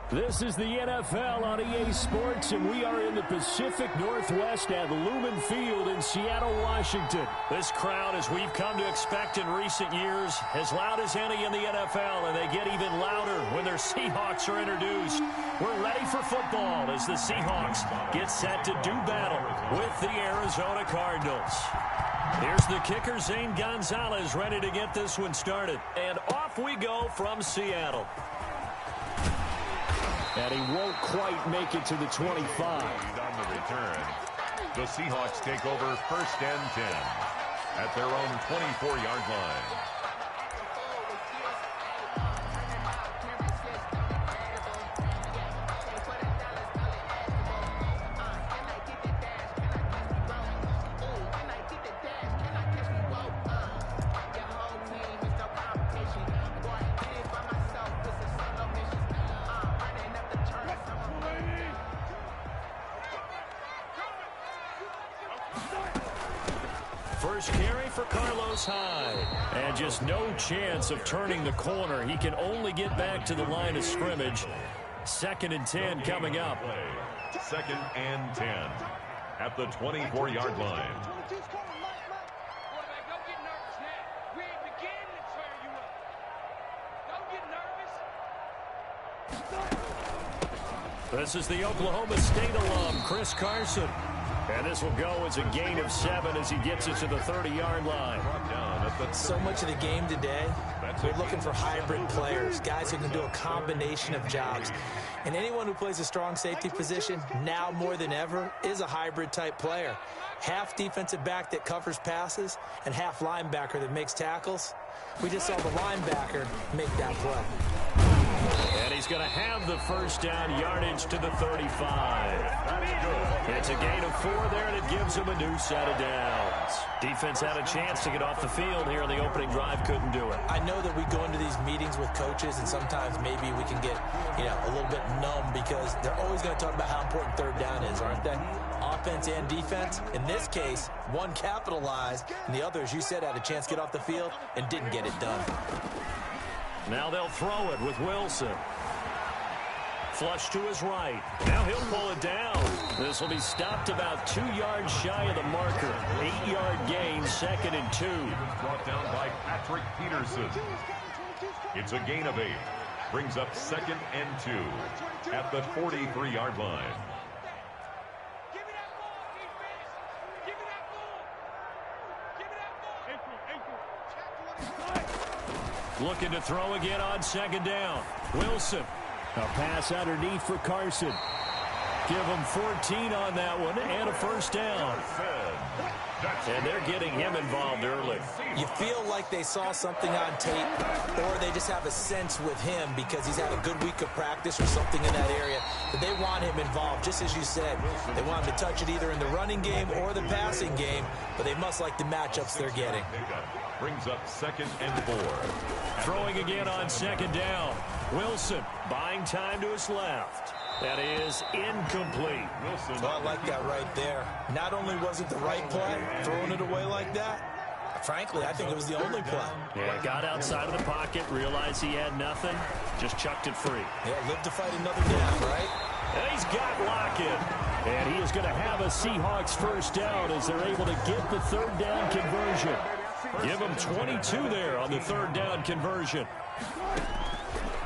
This is the NFL on EA Sports, and we are in the Pacific Northwest at Lumen Field in Seattle, Washington. This crowd, as we've come to expect in recent years, as loud as any in the NFL, and they get even louder when their Seahawks are introduced. We're ready for football as the Seahawks get set to do battle with the Arizona Cardinals. Here's the kicker, Zane Gonzalez, ready to get this one started. And off we go from Seattle. And he won't quite make it to the 25. On the return, the Seahawks take over 1st and 10 at their own 24-yard line. First carry for Carlos Hyde. And just no chance of turning the corner. He can only get back to the line of scrimmage. 2nd and 10 coming up. 2nd and 10 at the 24-yard line. This is the Oklahoma State alum, Chris Carson. And this will go as a gain of 7 as he gets it to the 30-yard line. So much of the game today, we're looking for hybrid players, guys who can do a combination of jobs. And anyone who plays a strong safety position, now more than ever, is a hybrid-type player. Half defensive back that covers passes and half linebacker that makes tackles. We just saw the linebacker make that play. And he's going to have the first down, yardage to the 35. It's a gain of 4 there, and it gives him a new set of downs. Defense had a chance to get off the field here in the opening drive, couldn't do it. I know that we go into these meetings with coaches, and sometimes maybe we can get, a little bit numb because they're always going to talk about how important 3rd down is, aren't they? Offense and defense. In this case, one capitalized, and the other, as you said, had a chance to get off the field and didn't get it done. Now they'll throw it with Wilson. Flush to his right. Now he'll pull it down. This will be stopped about 2 yards shy of the marker. 8-yard gain, 2nd and 2. Brought down by Patrick Peterson. It's a gain of 8. Brings up 2nd and 2 at the 43-yard line. Looking to throw again on 2nd down. Wilson. A pass underneath for Carson. Give him 14 on that one and a first down. And they're getting him involved early. You feel like they saw something on tape, or they just have a sense with him because he's had a good week of practice or something in that area, that they want him involved, just as you said. They want him to touch it either in the running game or the passing game, but they must like the matchups they're getting. Brings up 2nd and 4. Throwing again on 2nd down. Wilson buying time to his left. That is incomplete. Wilson. Well, I like that right there. Not only was it the right play, throwing it away like that, frankly, I think it was the only play. Yeah, got outside of the pocket, realized he had nothing, just chucked it free. Yeah, live to fight another down, right? And he's got Lockett. And he is going to have a Seahawks first down as they're able to get the 3rd down conversion. Give him 22 there on the 3rd down conversion.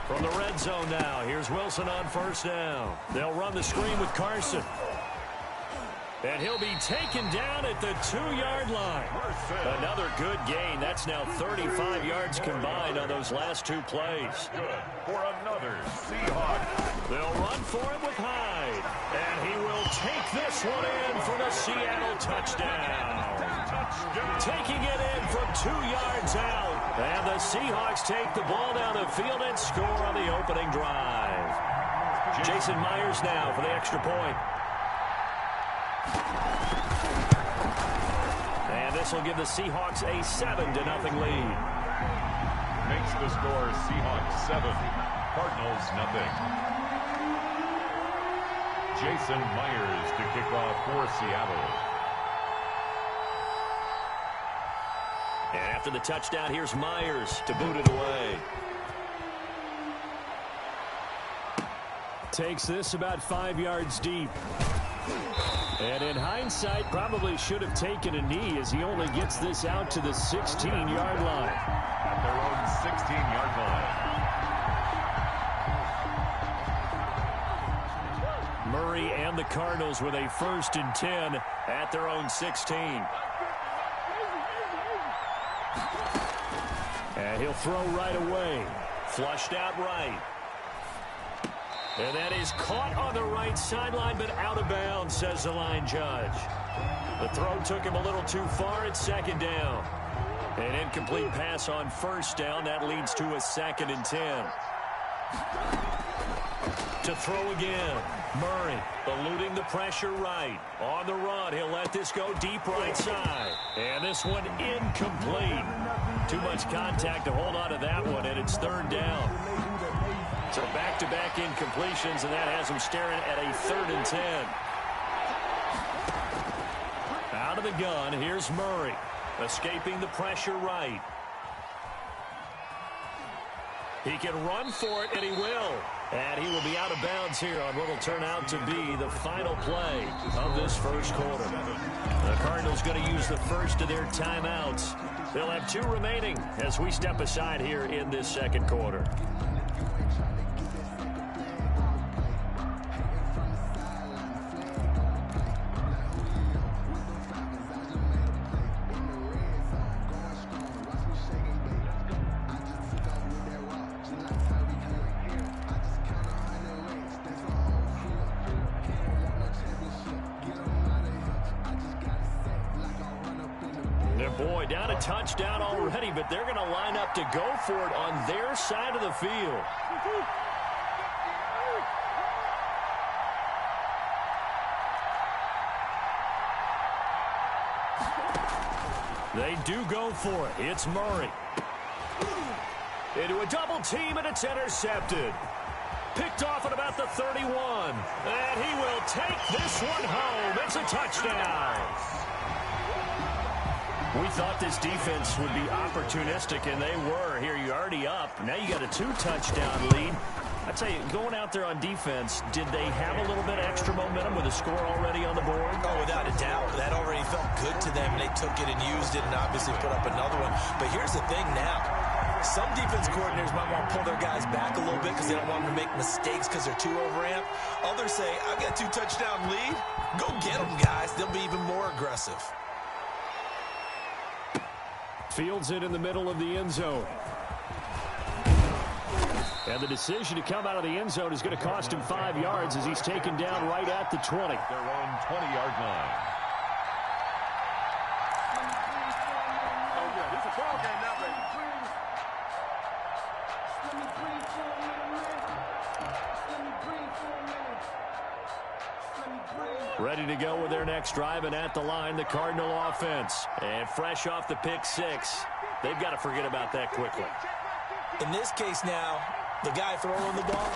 From the red zone now, here's Wilson on 1st down. They'll run the screen with Carson. And he'll be taken down at the 2-yard line. Another good gain. That's now 35 yards combined on those last 2 plays. Good for another Seahawk. They'll run for it with Hyde. And he will take this one in for the Seattle touchdown. Taking it in from 2 yards out. And the Seahawks take the ball down the field and score on the opening drive. Jason Myers now for the extra point. And this will give the Seahawks a 7-0 lead. Makes the score Seahawks 7, Cardinals 0. Jason Myers to kick off for Seattle. And after the touchdown, here's Myers to boot it away. Takes this about 5 yards deep. And in hindsight, probably should have taken a knee as he only gets this out to the 16-yard line. At their own 16-yard line. Murray and the Cardinals with a 1st and 10 at their own 16. And he'll throw right away. Flushed out right. And that is caught on the right sideline, but out of bounds, says the line judge. The throw took him a little too far at 2nd down. An incomplete pass on 1st down. That leads to a 2nd and 10. To throw again. Murray eluding the pressure right. On the run, he'll let this go deep right side. And this one incomplete. Too much contact to hold on to that one, and it's 3rd down. So back-to-back incompletions, and that has him staring at a 3rd and 10. Out of the gun, here's Murray. Escaping the pressure right. He can run for it, and he will. And he will be out of bounds here on what will turn out to be the final play of this 1st quarter. The Cardinals going to use the first of their timeouts. They'll have 2 remaining as we step aside here in this 2nd quarter. Boy, down a touchdown already, but they're going to line up to go for it on their side of the field. They do go for it. It's Murray. Into a double team, and it's intercepted. Picked off at about the 31. And he will take this one home. It's a touchdown. We thought this defense would be opportunistic, and they were. Here, you're already up. Now you got a 2-touchdown lead. I tell you, going out there on defense, did they have a little bit of extra momentum with a score already on the board? Oh, without a doubt. That already felt good to them. They took it and used it and obviously put up another one. But here's the thing now. Some defense coordinators might want to pull their guys back a little bit because they don't want them to make mistakes because they're too overamped. Others say, I've got a 2-touchdown lead. Go get them, guys. They'll be even more aggressive. Fields it in the middle of the end zone. And the decision to come out of the end zone is going to cost him 5 yards as he's taken down right at the 20. Their own 20-yard line. Ready to go with their next drive, and at the line, the Cardinal offense. And fresh off the pick 6. They've got to forget about that quickly. In this case now, the guy throwing the ball,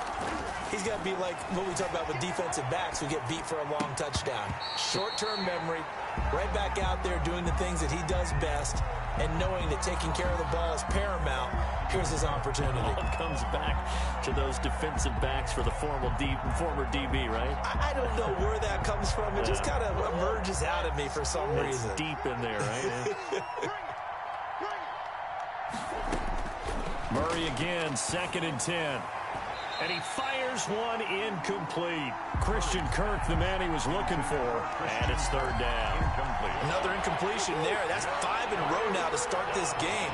he's got to be like what we talk about with defensive backs who get beat for a long touchdown. Short-term memory, right back out there doing the things that he does best, and knowing that taking care of the ball is paramount. Here's his opportunity. It comes back to those defensive backs for the former DB, right? I don't know where that comes from. It just kind of emerges out of me for some reason. It's deep in there, right? Murray again, 2nd and 10. And he fires one incomplete. Christian Kirk, the man he was looking for. And it's 3rd down. Another incompletion there. That's 5 in a row now to start this game.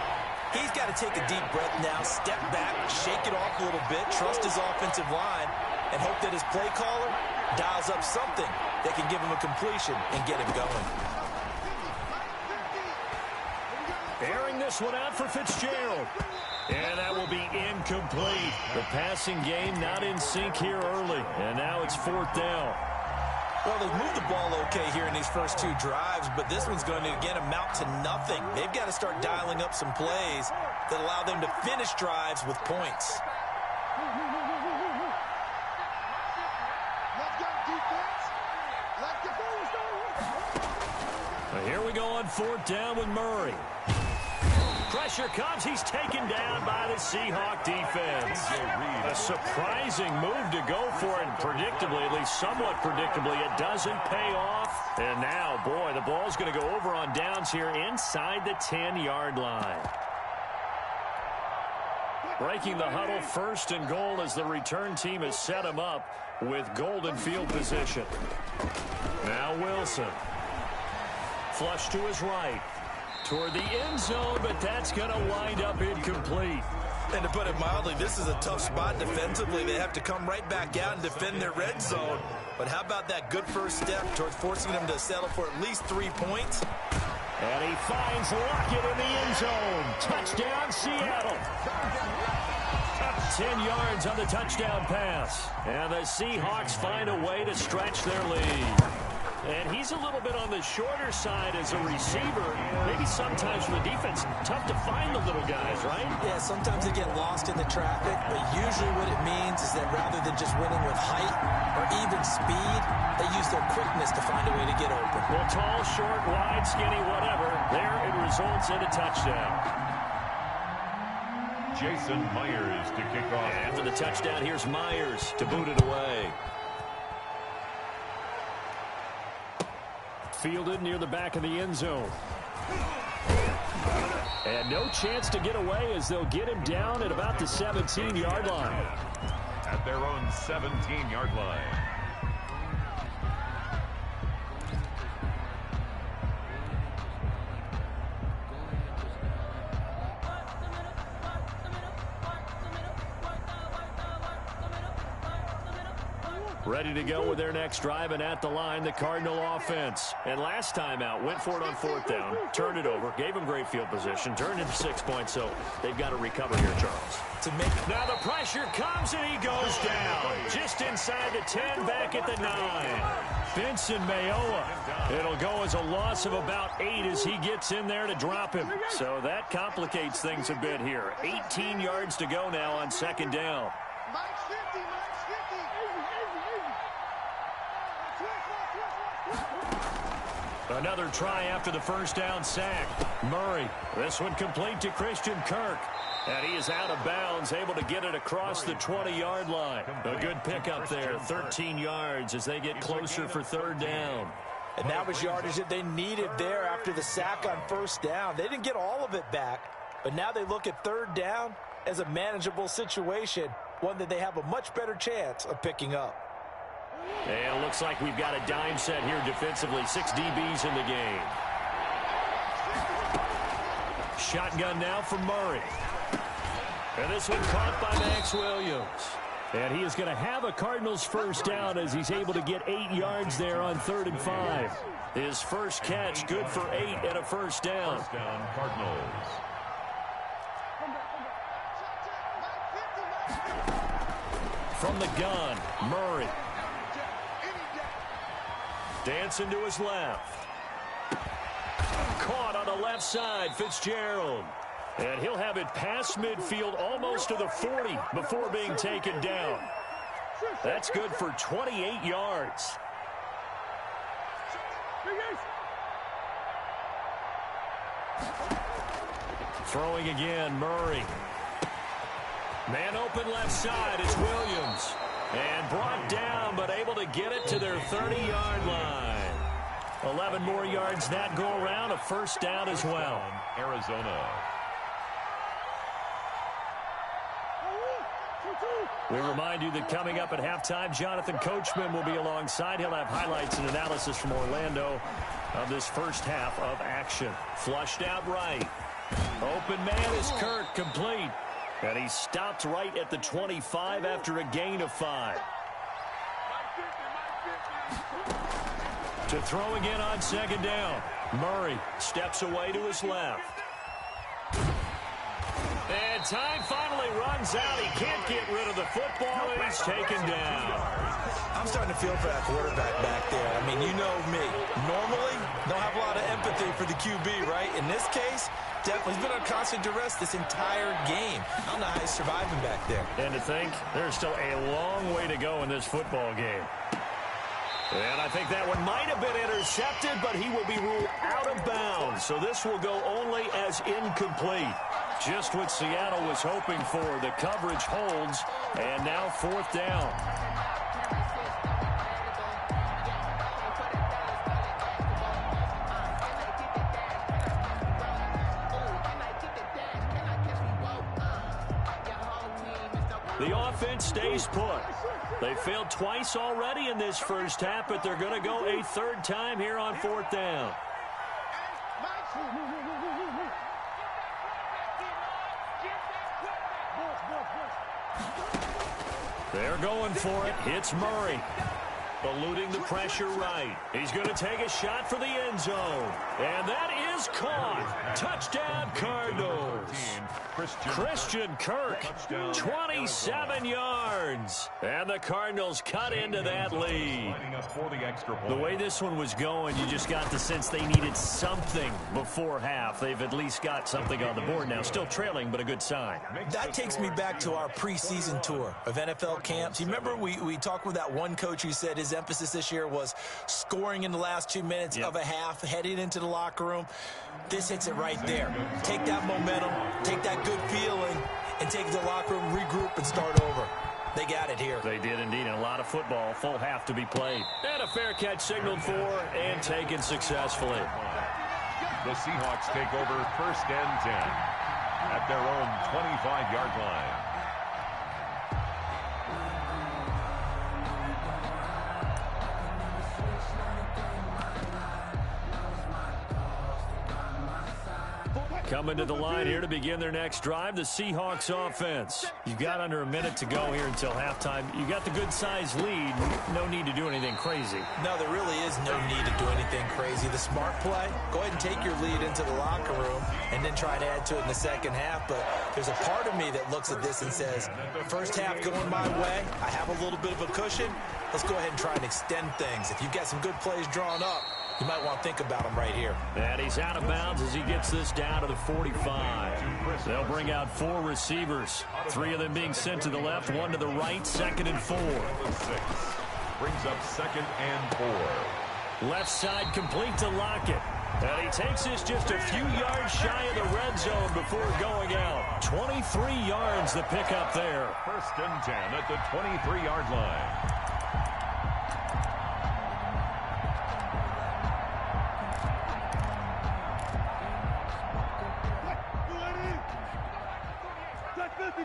He's got to take a deep breath now, step back, shake it off a little bit, trust his offensive line, and hope that his play caller dials up something that can give him a completion and get him going. Airing this one out for Fitzgerald. And that will be incomplete. The passing game not in sync here early. And now it's 4th down. Well, they've moved the ball okay here in these first 2 drives, but this one's going to, again, amount to nothing. They've got to start dialing up some plays that allow them to finish drives with points. Well, here we go on 4th down with Murray. Pressure comes. He's taken down by the Seahawk defense. A surprising move to go for it. Predictably, at least somewhat predictably, it doesn't pay off. And now, boy, the ball's going to go over on downs here inside the 10-yard line. Breaking the huddle, 1st and goal as the return team has set him up with golden field position. Now Wilson. Flush to his right. Toward the end zone, but that's going to wind up incomplete. And to put it mildly, this is a tough spot defensively. They have to come right back out and defend their red zone. But how about that good first step towards forcing them to settle for at least 3 points? And he finds Lockett in the end zone. Touchdown, Seattle. Up 10 yards on the touchdown pass. And the Seahawks find a way to stretch their lead. And he's a little bit on the shorter side as a receiver. Maybe sometimes for the defense, tough to find the little guys, right? Yeah, sometimes they get lost in the traffic, but usually what it means is that rather than just winning with height or even speed, they use their quickness to find a way to get open. Well, tall, short, wide, skinny, whatever, there it results in a touchdown. Jason Myers to kick off. And after the touchdown, here's Myers to boot it away. Fielded near the back of the end zone. And no chance to get away as they'll get him down at about the 17-yard line. At their own 17-yard line. Ready to go with their next drive, and at the line, the Cardinal offense. And last time out, went for it on 4th down, turned it over, gave them great field position, turned into 6 points, so they've got to recover here, Charles. Now the pressure comes, and he goes down. Just inside the 10, back at the 9. Vincent Mayowa. It'll go as a loss of about 8 as he gets in there to drop him. So that complicates things a bit here. 18 yards to go now on 2nd down. Another try after the first down sack. Murray. This one complete to Christian Kirk. And he is out of bounds, able to get it across the 20-yard line. A good pickup there, 13 yards as they get closer for 3rd down. And that was yardage that they needed there after the sack on 1st down. They didn't get all of it back, but now they look at 3rd down as a manageable situation, one that they have a much better chance of picking up. And it looks like we've got a dime set here defensively. 6 DBs in the game. Shotgun now for Murray. And this one caught by Max Williams. And he is going to have a Cardinals first down as he's able to get 8 yards there on 3rd and 5. His first catch, good for 8 and a first down. First down, Cardinals. From the gun, Murray. Dancing to his left. Caught on the left side, Fitzgerald. And he'll have it past midfield almost to the 40 before being taken down. That's good for 28 yards. Throwing again, Murray. Man open left side, it's Williams. And brought down, but able to get it to their 30-yard line. 11 more yards that go around, a first down as well. Arizona. We remind you that coming up at halftime, Jonathan Coachman will be alongside. He'll have highlights and analysis from Orlando of this first half of action. Flushed out right. Open man is Kirk, complete. And he stopped right at the 25 after a gain of 5. To throw again on 2nd down. Murray steps away to his left. And time finally runs out. He can't get rid of the football, and he's taken down. I'm starting to feel for that quarterback back there. I mean, you know me. Normally, don't have a lot of empathy for the QB, right? In this case, definitely he's been on constant duress this entire game. I don't know how he's surviving back there. And to think, there's still a long way to go in this football game. And I think that one might have been intercepted, but he will be ruled out of bounds. So this will go only as incomplete. Just what Seattle was hoping for. The coverage holds, and now 4th down. The offense stays put. They failed twice already in this first half, but they're going to go a 3rd time here on 4th down. They're going for it. It's Murray. Eluding the pressure right. He's going to take a shot for the end zone. And that is caught. Touchdown, Cardinals. Christian Kirk, 27 yards. And the Cardinals cut into that lead. The way this one was going, you just got the sense they needed something before half. They've at least got something on the board now. Still trailing, but a good sign. That takes me back to our preseason tour of NFL camps. You remember we talked with that one coach who said his emphasis this year was scoring in the last 2 minutes of a half, heading into the locker room. This hits it right there. Take that momentum, take that good feeling, and take it to the locker room, regroup, and start over. They got it here. They did indeed. And a lot of football, full half to be played. And a fair catch signaled for and taken successfully. The Seahawks take over 1st and 10 at their own 25-yard line. Coming to the line here to begin their next drive, the Seahawks offense. You've got under a minute to go here until halftime. You got the good-sized lead. No need to do anything crazy. No, there really is no need to do anything crazy. The smart play, go ahead and take your lead into the locker room and then try to add to it in the second half. But there's a part of me that looks at this and says, first half going my way, I have a little bit of a cushion. Let's go ahead and try and extend things. If you've got some good plays drawn up, you might want to think about him right here. And he's out of bounds as he gets this down to the 45. They'll bring out 4 receivers. 3 of them being sent to the left, 1 to the right, 2nd and 4. Brings up 2nd and 4. Left side complete to Lockett. And he takes this just a few yards shy of the red zone before going out. 23 yards the pickup there. 1st and 10 at the 23-yard line.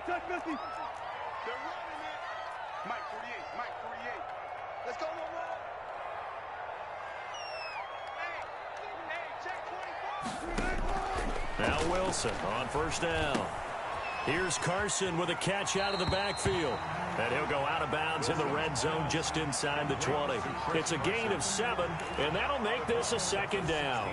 Touch 50. They're running it. Mike 48. Let's go, Hey, now Wilson on 1st down. Here's Carson with a catch out of the backfield. And he'll go out of bounds in the red zone just inside the 20. It's a gain of 7, and that'll make this a 2nd down.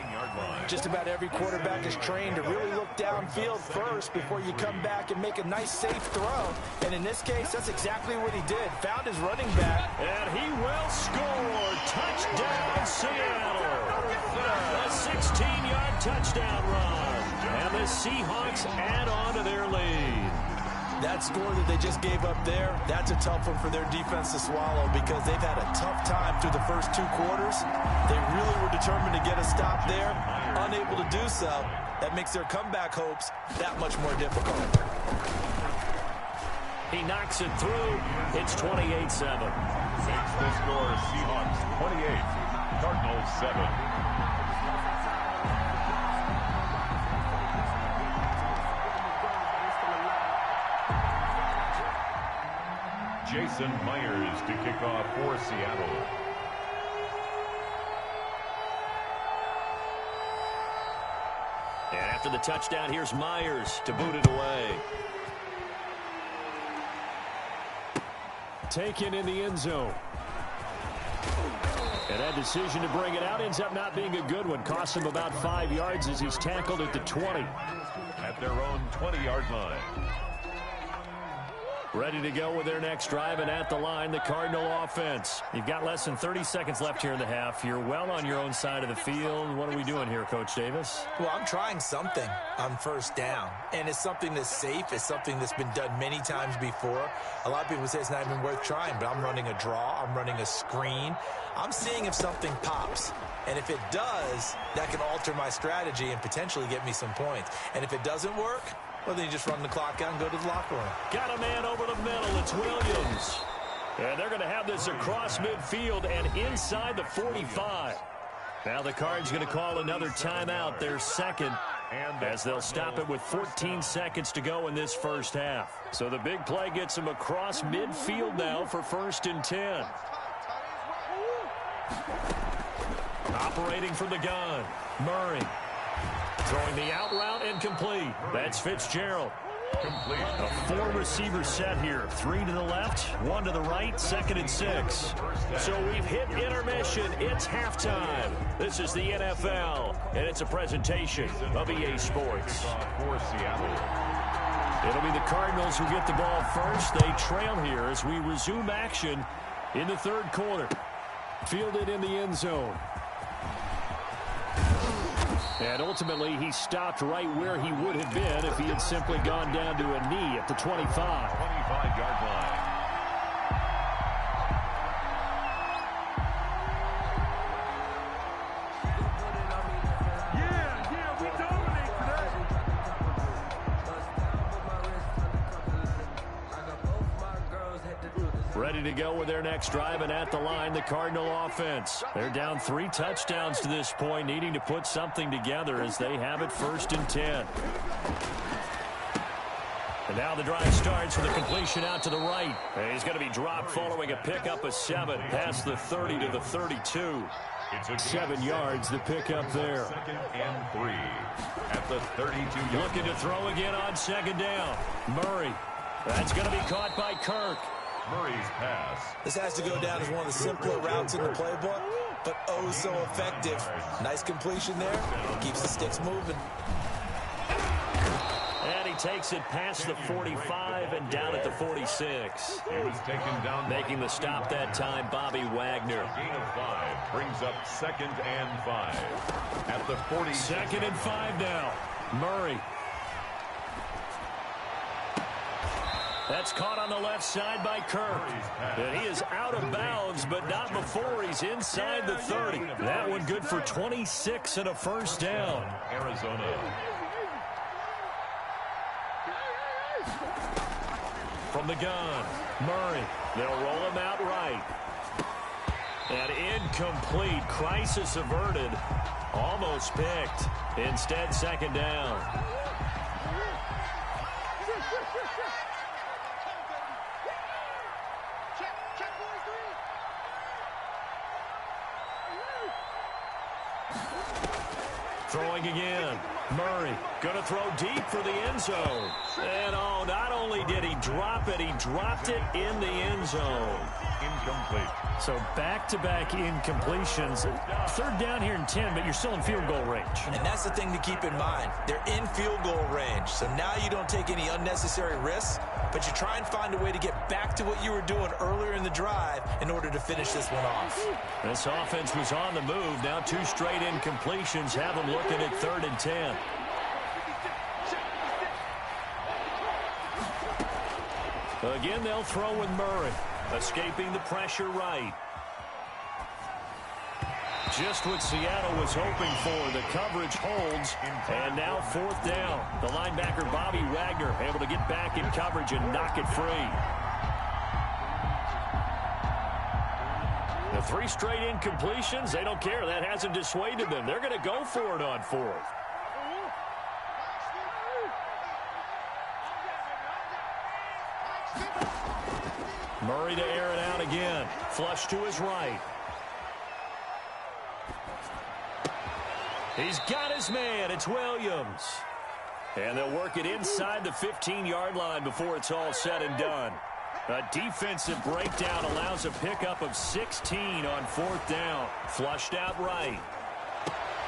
Just about every quarterback is trained to really look downfield first before you come back and make a nice, safe throw. And in this case, that's exactly what he did. Found his running back. And he will score. Touchdown, Seattle. A 16-yard touchdown run. And the Seahawks add on to their lead. That score that they just gave up there, that's a tough one for their defense to swallow because they've had a tough time through the first 2 quarters. They really were determined to get a stop there, unable to do so. That makes their comeback hopes that much more difficult. He knocks it through. It's 28-7. Makes the score Seahawks 28, Cardinals 7. Jason Myers to kick off for Seattle. And after the touchdown, here's Myers to boot it away. Taken in the end zone. And that decision to bring it out ends up not being a good one. Costs him about 5 yards as he's tackled at the 20. At their own 20-yard line. Ready to go with their next drive, and at the line, the Cardinal offense. You've got less than 30 seconds left here in the half. You're well on your own side of the field. What are we doing here, Coach Davis? Well, I'm trying something on first down, and it's something that's safe. It's something that's been done many times before. A lot of people say it's not even worth trying, but I'm running a draw. I'm running a screen. I'm seeing if something pops. And if it does, that can alter my strategy and potentially get me some points. And if it doesn't work, well, then you just run the clock out and go to the locker room. Got a man over the middle. It's Williams. And they're going to have this across midfield and inside the 45. Now the Cards going to call another timeout, their second, as they'll stop it with 14 seconds to go in this first half. So the big play gets them across midfield now for 1st and 10. Operating from the gun, Murray. Throwing the out route and complete. That's Fitzgerald. Complete. A 4-receiver set here. 3 to the left, 1 to the right, 2nd and 6. So we've hit intermission. It's halftime. This is the NFL, and it's a presentation of EA Sports. For Seattle. It'll be the Cardinals who get the ball first. They trail here as we resume action in the 3rd quarter. Fielded in the end zone. And ultimately, he stopped right where he would have been if he had simply gone down to a knee at the 25. 25-yard line. Yeah, we dominate today. Ready to go with their next drive, and at the line, the Cardinal offense. They're down 3 touchdowns to this point, needing to put something together as they have it 1st and 10. And now the drive starts with a completion out to the right. And he's going to be dropped following a pickup of 7 past the 30 to the 32. 7 yards, the pickup there. 2nd and 3 at the 32-yard line. Looking to throw again on 2nd down. Murray. That's going to be caught by Kirk. Murray's pass. This has to go down as one of the simpler routes in the playbook, but oh so effective. Nice completion there. Keeps the sticks moving. And he takes it past the 45 and down at the 46. He was taken down. Making the stop that time, Bobby Wagner. Gain of 5 brings up 2nd and 5 at the 40. 2nd and 5 now. Murray. That's caught on the left side by Kirk. And he is out of bounds, but not before he's inside the 30. That one good for 26 and a 1st down. Arizona. From the gun, Murray. They'll roll him out right. And incomplete. Crisis averted. Almost picked. Instead, 2nd down. Throwing again. Murray going to throw deep for the end zone. And oh, not only did he drop it, he dropped it in the end zone. Incomplete. So back-to-back incompletions. 3rd down here and 10, but you're still in field goal range. And that's the thing to keep in mind. They're in field goal range, so now you don't take any unnecessary risks, but you try and find a way to get back to what you were doing earlier in the drive in order to finish this one off. This offense was on the move. Now 2 straight incompletions have them looking at 3rd and 10. Again, they'll throw with Murray. Escaping the pressure right. Just what Seattle was hoping for. The coverage holds. And now 4th down. The linebacker, Bobby Wagner, able to get back in coverage and knock it free. The 3 straight incompletions, they don't care. That hasn't dissuaded them. They're going to go for it on 4th. Murray to air it out again. Flush to his right. He's got his man. It's Williams. And they'll work it inside the 15-yard line before it's all said and done. A defensive breakdown allows a pickup of 16 on 4th down. Flushed out right.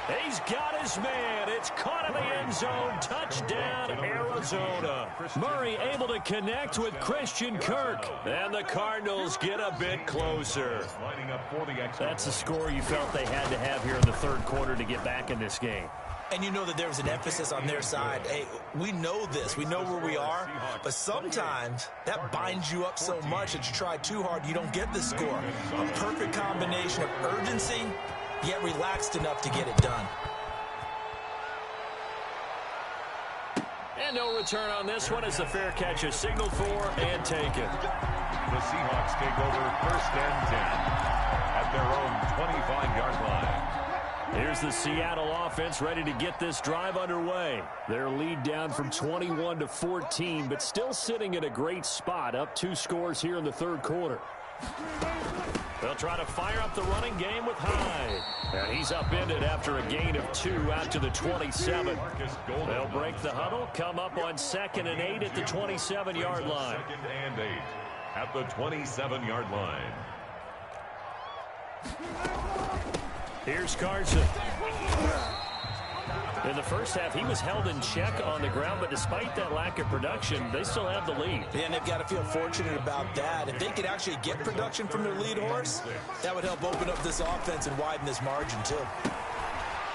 He's got his man. It's caught in the end zone. Touchdown, Arizona. Murray able to connect with Christian Kirk. And the Cardinals get a bit closer. That's the score you felt they had to have here in the third quarter to get back in this game. And you know that there was an emphasis on their side. Hey, we know this. We know where we are. But sometimes that binds you up so much that you try too hard, you don't get the score. A perfect combination of urgency, yet relaxed enough to get it done. And no return on this one as the fair catch is signaled for and taken. The Seahawks take over 1st and 10 at their own 25-yard line. Here's the Seattle offense ready to get this drive underway. Their lead down from 21 to 14, but still sitting in a great spot, up 2 scores here in the third quarter. They'll try to fire up the running game with Hyde. And he's upended after a gain of 2 out to the 27. They'll break the huddle, come up on 2nd and 8 at the 27-yard line. 2nd and 8 at the 27-yard line. Here's Carson. In the first half, he was held in check on the ground, but despite that lack of production, they still have the lead. Yeah, and they've got to feel fortunate about that. If they could actually get production from their lead horse, that would help open up this offense and widen this margin, too.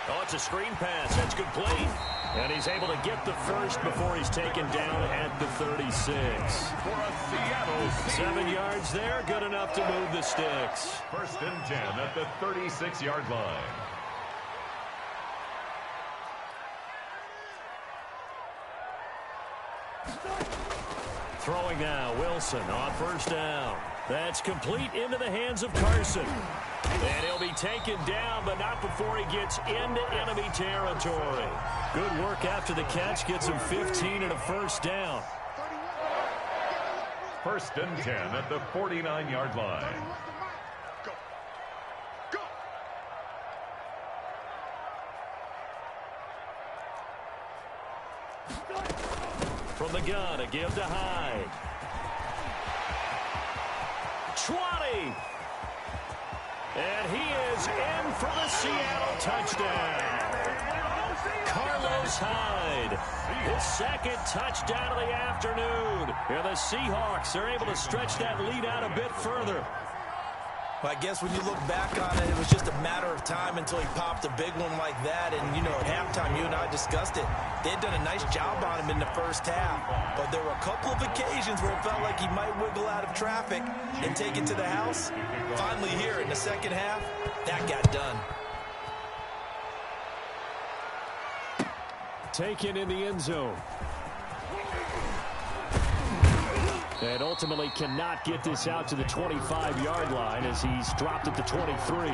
Oh, it's a screen pass. That's good play. And he's able to get the first before he's taken down at the 36. For a Seattle 7 yards there, good enough to move the sticks. 1st and 10 at the 36-yard line. Throwing now, Wilson on 1st down. That's complete into the hands of Carson. And he'll be taken down, but not before he gets into enemy territory. Good work after the catch, gets him 15 and a 1st down. 1st and 10 at the 49-yard line. From the gun, a give to Hyde. 20. And he is in for the Seattle touchdown. Carlos Hyde, his 2nd touchdown of the afternoon. And the Seahawks are able to stretch that lead out a bit further. Well, I guess when you look back on it, it was just a matter of time until he popped a big one like that. And, you know, at halftime, you and I discussed it. They had done a nice job on him in the first half. But there were a couple of occasions where it felt like he might wiggle out of traffic and take it to the house. Finally here in the second half, that got done. Taken in the end zone. And ultimately cannot get this out to the 25-yard line as he's dropped at the 23.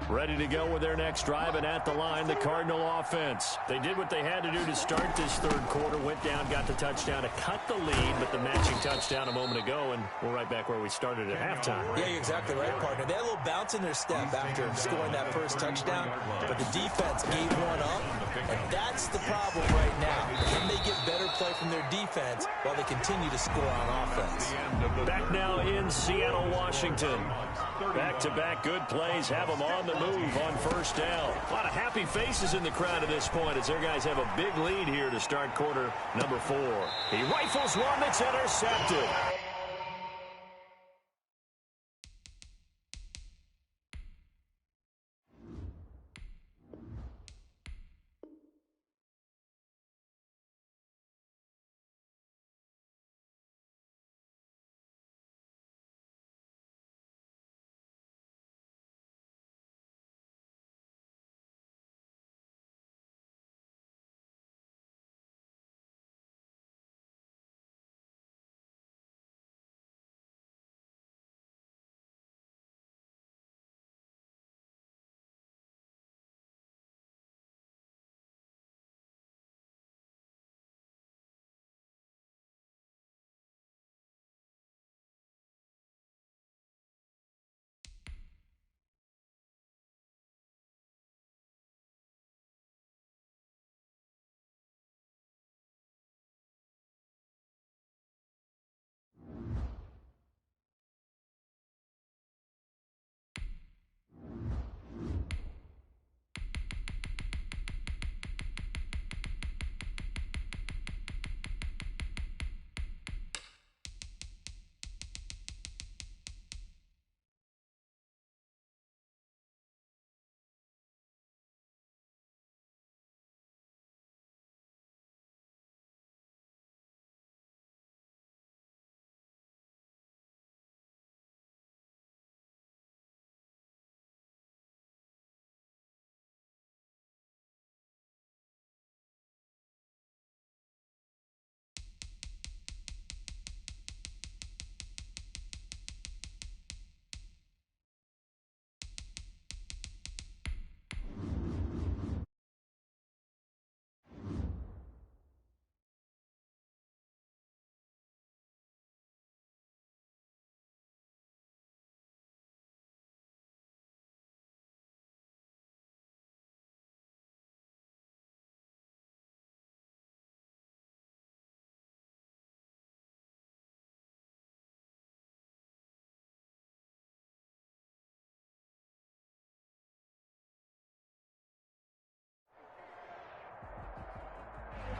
Ready to go with their next drive, and at the line, the Cardinal offense. They did what they had to do to start this third quarter, went down, got the touchdown to cut the lead, but the matching touchdown a moment ago, and we're right back where we started at halftime. Yeah, you're exactly right, partner. They had a little bounce in their step after scoring that first touchdown, but the defense gave one up, and that's the problem right now. Can they get better play from their defense while they continue to score on offense? Back now in Seattle, Washington. Back-to-back good plays have them on the move on 1st down. A lot of happy faces in the crowd at this point as their guys have a big lead here to start quarter number 4. He rifles one that's intercepted.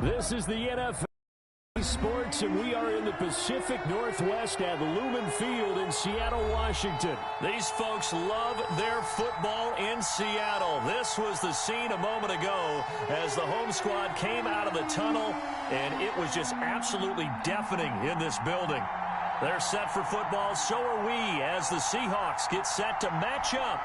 This is the NFL Sports, and we are in the Pacific Northwest at Lumen Field in Seattle, Washington. These folks love their football in Seattle. This was the scene a moment ago as the home squad came out of the tunnel, and it was just absolutely deafening in this building. They're set for football, so are we, as the Seahawks get set to match up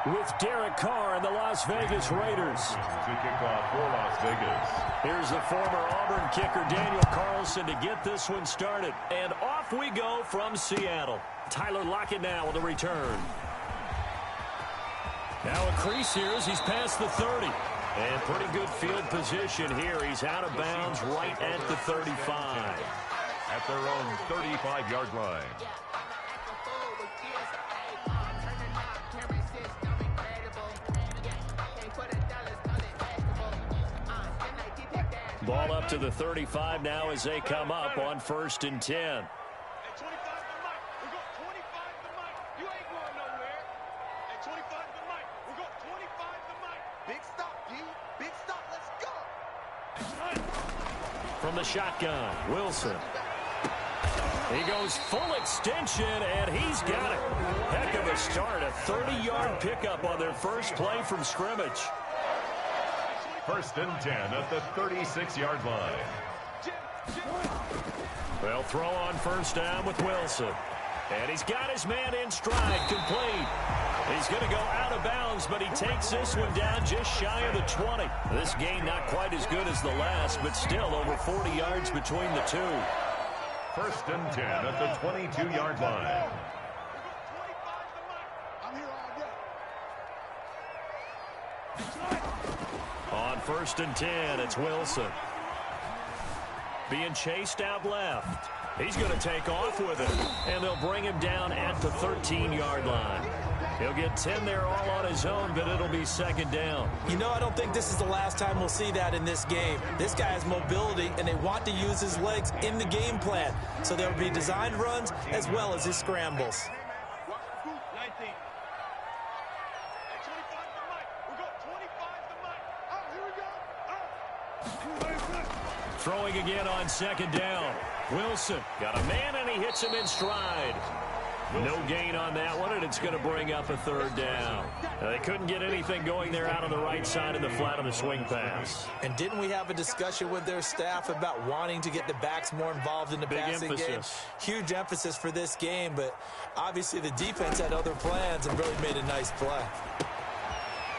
with Derek Carr and the Las Vegas Raiders. To kick off for Las Vegas. Here's the former Auburn kicker Daniel Carlson to get this one started. And off we go from Seattle. Tyler Lockett now with the return. Now a crease here as he's past the 30. And pretty good field position here. He's out of bounds right at the 35. At their own 35-yard line. Ball up to the 35 now as they come up on 1st and 10. From the shotgun, Wilson. He goes full extension, and he's got it. Heck of a start, a 30-yard pickup on their first play from scrimmage. 1st and 10 at the 36-yard line. They'll throw on 1st down with Wilson. And he's got his man in stride, complete. He's going to go out of bounds, but he takes this one down just shy of the 20. This gain not quite as good as the last, but still over 40 yards between the two. 1st and 10 at the 22-yard line. On 1st and 10, it's Wilson. Being chased out left. He's going to take off with it, and they'll bring him down at the 13-yard line. He'll get 10 there all on his own, but it'll be 2nd down. You know, I don't think this is the last time we'll see that in this game. This guy has mobility, and they want to use his legs in the game plan. So there will be designed runs as well as his scrambles. Throwing again on 2nd down. Wilson got a man, and he hits him in stride. No gain on that one, and it's going to bring up a 3rd down. Now, they couldn't get anything going there out on the right side of the flat of the swing pass. And didn't we have a discussion with their staff about wanting to get the backs more involved in the passing game? Huge emphasis for this game, but obviously the defense had other plans and really made a nice play.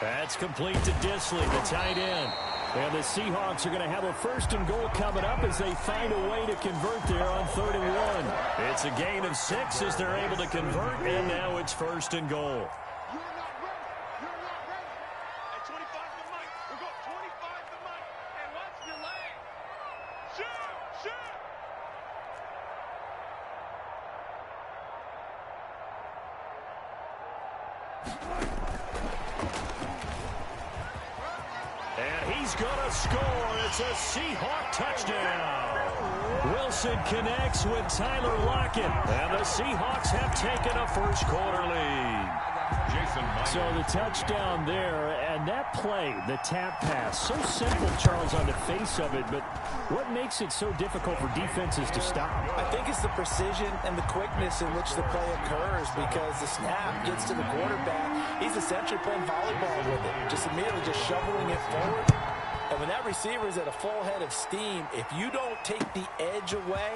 That's complete to Disley, the tight end. And the Seahawks are going to have a 1st and goal coming up as they find a way to convert there on 3rd and 1. It's a gain of 6 as they're able to convert, and now it's 1st and goal. He's going to score. It's a Seahawk touchdown. Wilson connects with Tyler Lockett. And the Seahawks have taken a first-quarter lead. So the touchdown there, and that play, the tap pass, so simple, Charles, on the face of it, but what makes it so difficult for defenses to stop? I think it's the precision and the quickness in which the play occurs, because the snap gets to the quarterback. He's essentially playing volleyball with it, just immediately just shoveling it forward. And when that receiver is at a full head of steam, if you don't take the edge away,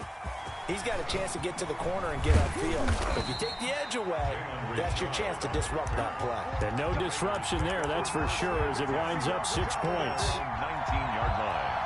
he's got a chance to get to the corner and get upfield. If you take the edge away, that's your chance to disrupt that play. And no disruption there, that's for sure, as it winds up 6 points. 19-yard line.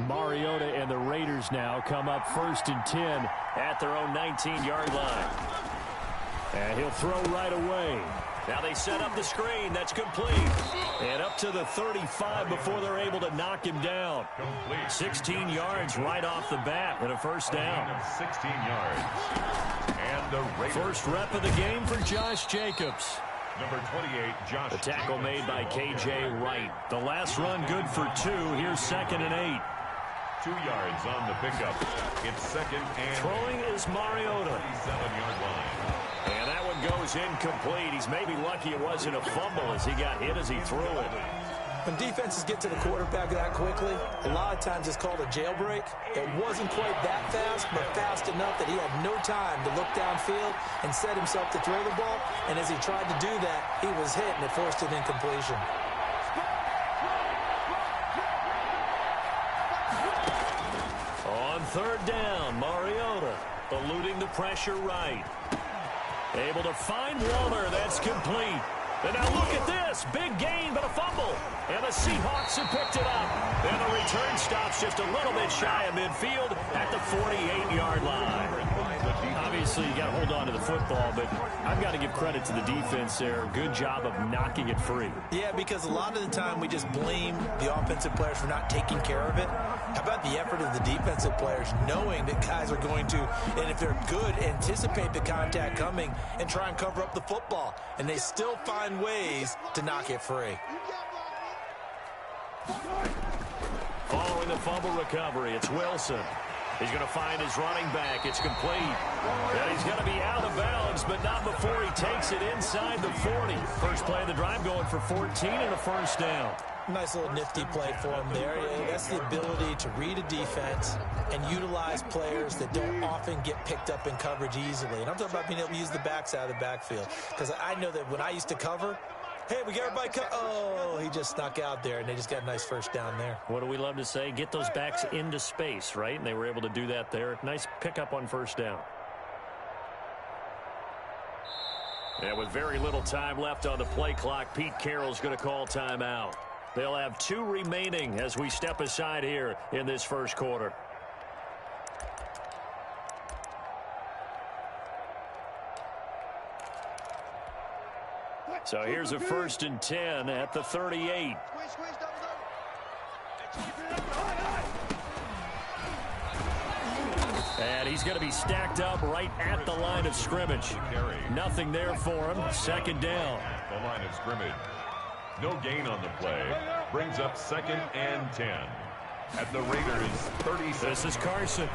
Mariota and the Raiders now come up 1st and 10 at their own 19-yard line. And he'll throw right away. Now they set up the screen. That's complete. And up to the 35 before they're able to knock him down. 16 yards right off the bat and a first down. 16 yards. And the Raiders. First rep of the game for Josh Jacobs. Number 28, Josh. The tackle made by K.J. Wright. The last run good for 2. Here's 2nd and 8. 2 yards on the pickup. It's 2nd and... Throwing is Mariota. 37-yard line. And that one goes incomplete. He's maybe lucky it wasn't a fumble as he got hit as he threw it. When defenses get to the quarterback that quickly, a lot of times it's called a jailbreak. It wasn't quite that fast, but fast enough that he had no time to look downfield and set himself to throw the ball. And as he tried to do that, he was hit, and it forced an incompletion. On 3rd down, Mariota eluding the pressure right. Able to find Waller. That's complete. And now look at this. Big gain, but a fumble. And the Seahawks have picked it up. And the return stops just a little bit shy of midfield at the 48-yard line. Obviously, you got to hold on to the football, but I've got to give credit to the defense there. Good job of knocking it free. Yeah, because a lot of the time we just blame the offensive players for not taking care of it. How about the effort of the defensive players knowing that guys are going to, and if they're good, anticipate the contact coming and try and cover up the football. And they still find ways to knock it free. Following the fumble recovery, it's Wilson. He's going to find his running back. It's complete. And he's going to be out of bounds, but not before he takes it inside the 40. First play of the drive going for 14 and a first down. Nice little nifty play for him there. Yeah, that's the ability to read a defense and utilize players that don't often get picked up in coverage easily. And I'm talking about being able to use the backside of the backfield. Because I know that when I used to cover, hey, we got everybody oh, he just snuck out there, and they just got a nice first down there. What do we love to say? Get those backs into space, right? And they were able to do that there. Nice pickup on first down. And with very little time left on the play clock, Pete Carroll's going to call timeout. They'll have 2 remaining as we step aside here in this first quarter. So here's a 1st and 10 at the 38. And he's going to be stacked up right at the line of scrimmage. Nothing there for him. 2nd down. The line of scrimmage. No gain on the play. Brings up 2nd and 10. At the Raiders 36. This is Carson.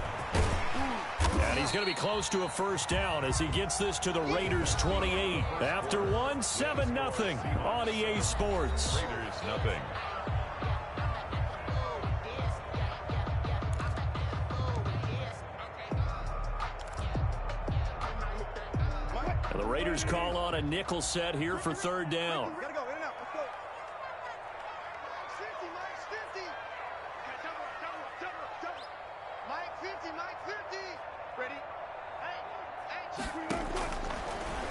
And he's going to be close to a first down as he gets this to the Raiders 28. After 1, 7-0 on EA Sports. Raiders nothing. And the Raiders call on a nickel set here for 3rd down.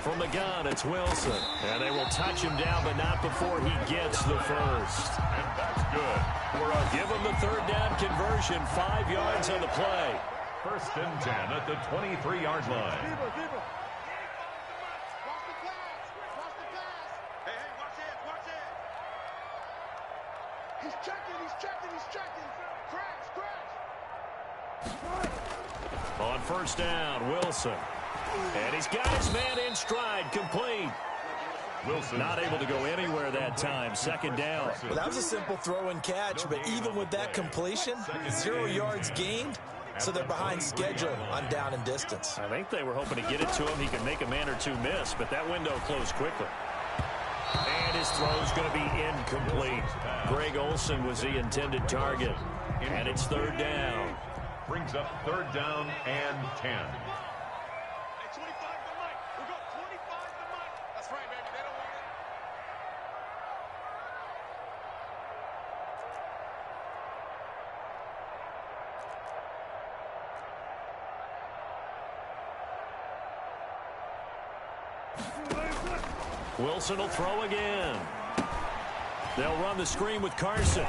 From the gun, it's Wilson. And they will touch him down, but not before he gets the first. And that's good. Give him the 3rd down conversion. 5 yards on the play. 1st and 10 at the 23-yard line. On 1st down, Wilson. And he's got his man in stride, complete. Wilson not able to go anywhere that time. 2nd down. Well, that was a simple throw and catch, but even with that completion, 0 yards gained, so they're behind schedule on down and distance. I think they were hoping to get it to him. He could make a man or 2 miss, but that window closed quickly. And his throw's going to be incomplete. Greg Olsen was the intended target. And it's 3rd down. Brings up 3rd down and 10. Wilson will throw again. They'll run the screen with Carson.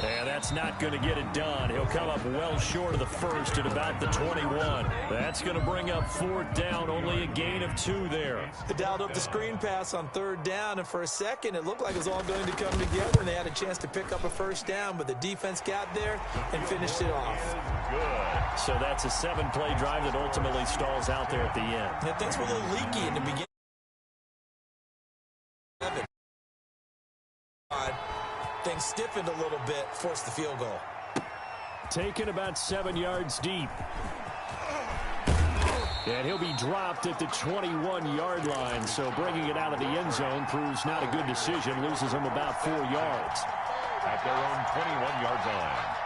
And that's not going to get it done. He'll come up well short of the first at about the 21. That's going to bring up fourth down, only a gain of 2 there. They dialed up the screen pass on third down, and for a second it looked like it was all going to come together, and they had a chance to pick up a first down, but the defense got there and finished it off. Good. So that's a 7-play drive that ultimately stalls out there at the end. Yeah, things were a little leaky in the beginning. Things stiffened a little bit, forced the field goal. Taken about 7 yards deep. And he'll be dropped at the 21-yard line, so bringing it out of the end zone proves not a good decision, loses him about 4 yards. At their own 21-yard line.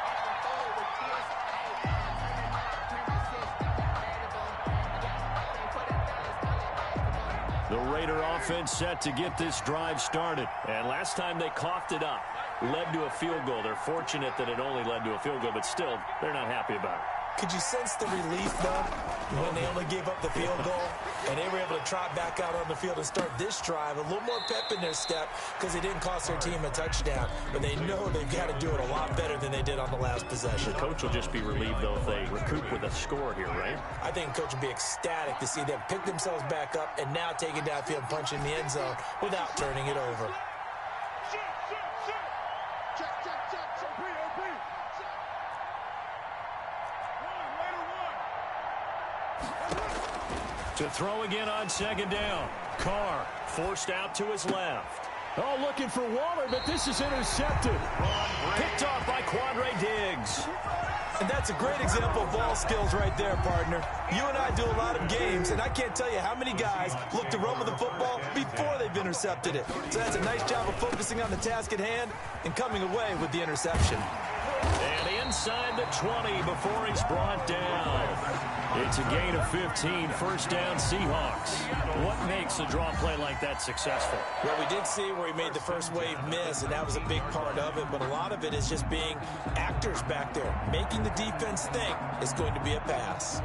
The Raider offense set to get this drive started. And last time they coughed it up, led to a field goal. They're fortunate that it only led to a field goal, but still, they're not happy about it. Could you sense the relief, though, when they only gave up the field goal and they were able to trot back out on the field and start this drive? A little more pep in their step because they didn't cost their team a touchdown, but they know they've got to do it a lot better than they did on the last possession. The coach will just be relieved, though, if they recoup with a score here, right? I think the coach will be ecstatic to see them pick themselves back up and now take it downfield, punch in the end zone without turning it over. To throw again on second down. Carr forced out to his left. Oh, looking for Waller, but this is intercepted. Picked off by Quandre Diggs. And that's a great example of ball skills right there, partner. You and I do a lot of games, and I can't tell you how many guys look to run with the football before they've intercepted it. So that's a nice job of focusing on the task at hand and coming away with the interception. And inside the 20 before he's brought down. It's a gain of 15, first down Seahawks. What makes a draw play like that successful? Well, we did see where he made the first wave miss, and that was a big part of it, but a lot of it is just being actors back there, making the defense think it's going to be a pass.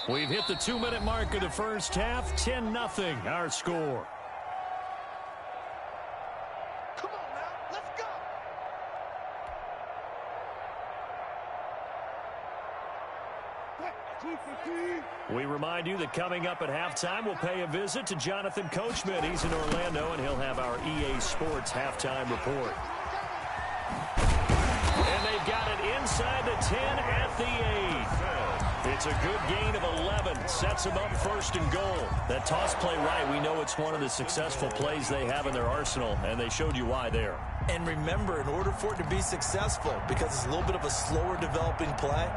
We've hit the 2-minute mark of the first half, 10-0 our score. We remind you that coming up at halftime, we'll pay a visit to Jonathan Coachman. He's in Orlando, and he'll have our EA Sports halftime report. And they've got it inside the 10 at the 8. It's a good gain of 11. Sets them up first and goal. That toss play right, we know it's one of the successful plays they have in their arsenal, and they showed you why there. And remember, in order for it to be successful, because it's a little bit of a slower developing play,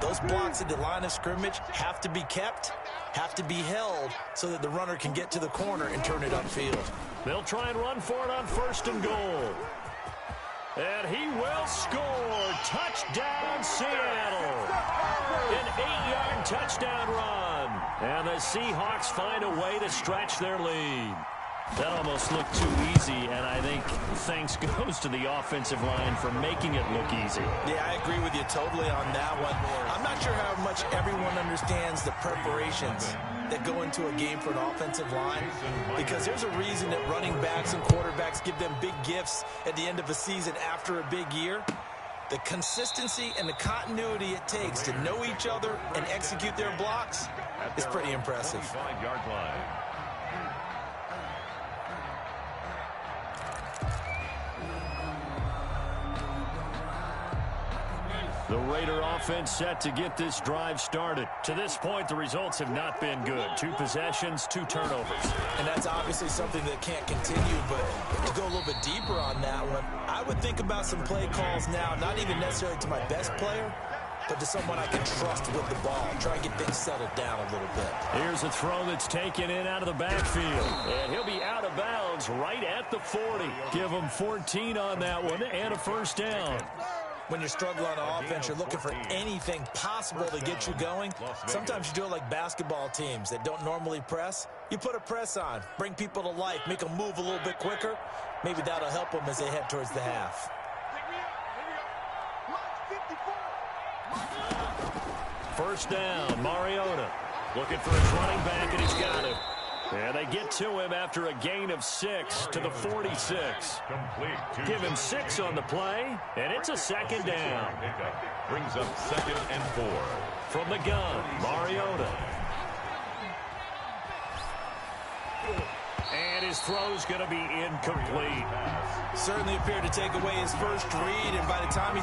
those blocks at the line of scrimmage have to be kept, have to be held, so that the runner can get to the corner and turn it upfield. They'll try and run for it on first and goal. And he will score. Touchdown, Seattle. An 8-yard touchdown run. And the Seahawks find a way to stretch their lead. That almost looked too easy, and I think thanks goes to the offensive line for making it look easy. Yeah, I agree with you totally on that one. I'm not sure how much everyone understands the preparations that go into a game for an offensive line, because there's a reason that running backs and quarterbacks give them big gifts at the end of a season after a big year. The consistency and the continuity it takes to know each other and execute their blocks is pretty impressive. 5-yard line. The Raider offense set to get this drive started. To this point, the results have not been good. 2 possessions, 2 turnovers. And that's obviously something that can't continue, but to go a little bit deeper on that one, I would think about some play calls now, not even necessarily to my best player, but to someone I can trust with the ball. Try and get things settled down a little bit. Here's a throw that's taken in out of the backfield. And he'll be out of bounds right at the 40. Give him 14 on that one and a first down. When you're struggling on offense, you're looking for anything possible to get you going. Sometimes you do it like basketball teams that don't normally press. You put a press on, bring people to life, make them move a little bit quicker. Maybe that'll help them as they head towards the half. First down, Mariota looking for his running back, and he's got it. And they get to him after a gain of 6 to the 46. Give him 6 on the play, and it's a second down. Brings up 2nd and 4. From the gun, Mariota. And his throw's going to be incomplete. Certainly appeared to take away his first read, and by the time he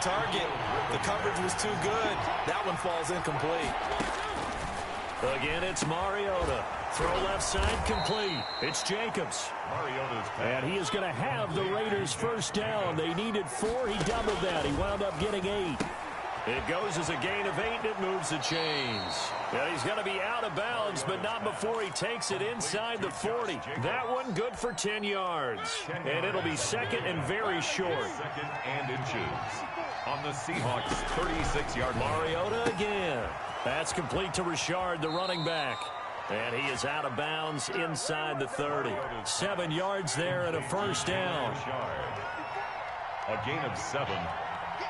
target, the coverage was too good. That one falls incomplete. Again, it's Mariota. Throw left side complete. It's Jacobs. And he is going to have the Raiders first down. They needed 4. He doubled that. He wound up getting 8. It goes as a gain of 8, and it moves the chains. And he's going to be out of bounds, but not before he takes it inside the 40. That one good for 10 yards. And it'll be 2nd and very short. 2nd and inches on the Seahawks' 36-yard line. Mariota again. That's complete to Richard, the running back. And he is out of bounds inside the 30. 7 yards there and a first down. A gain of 7.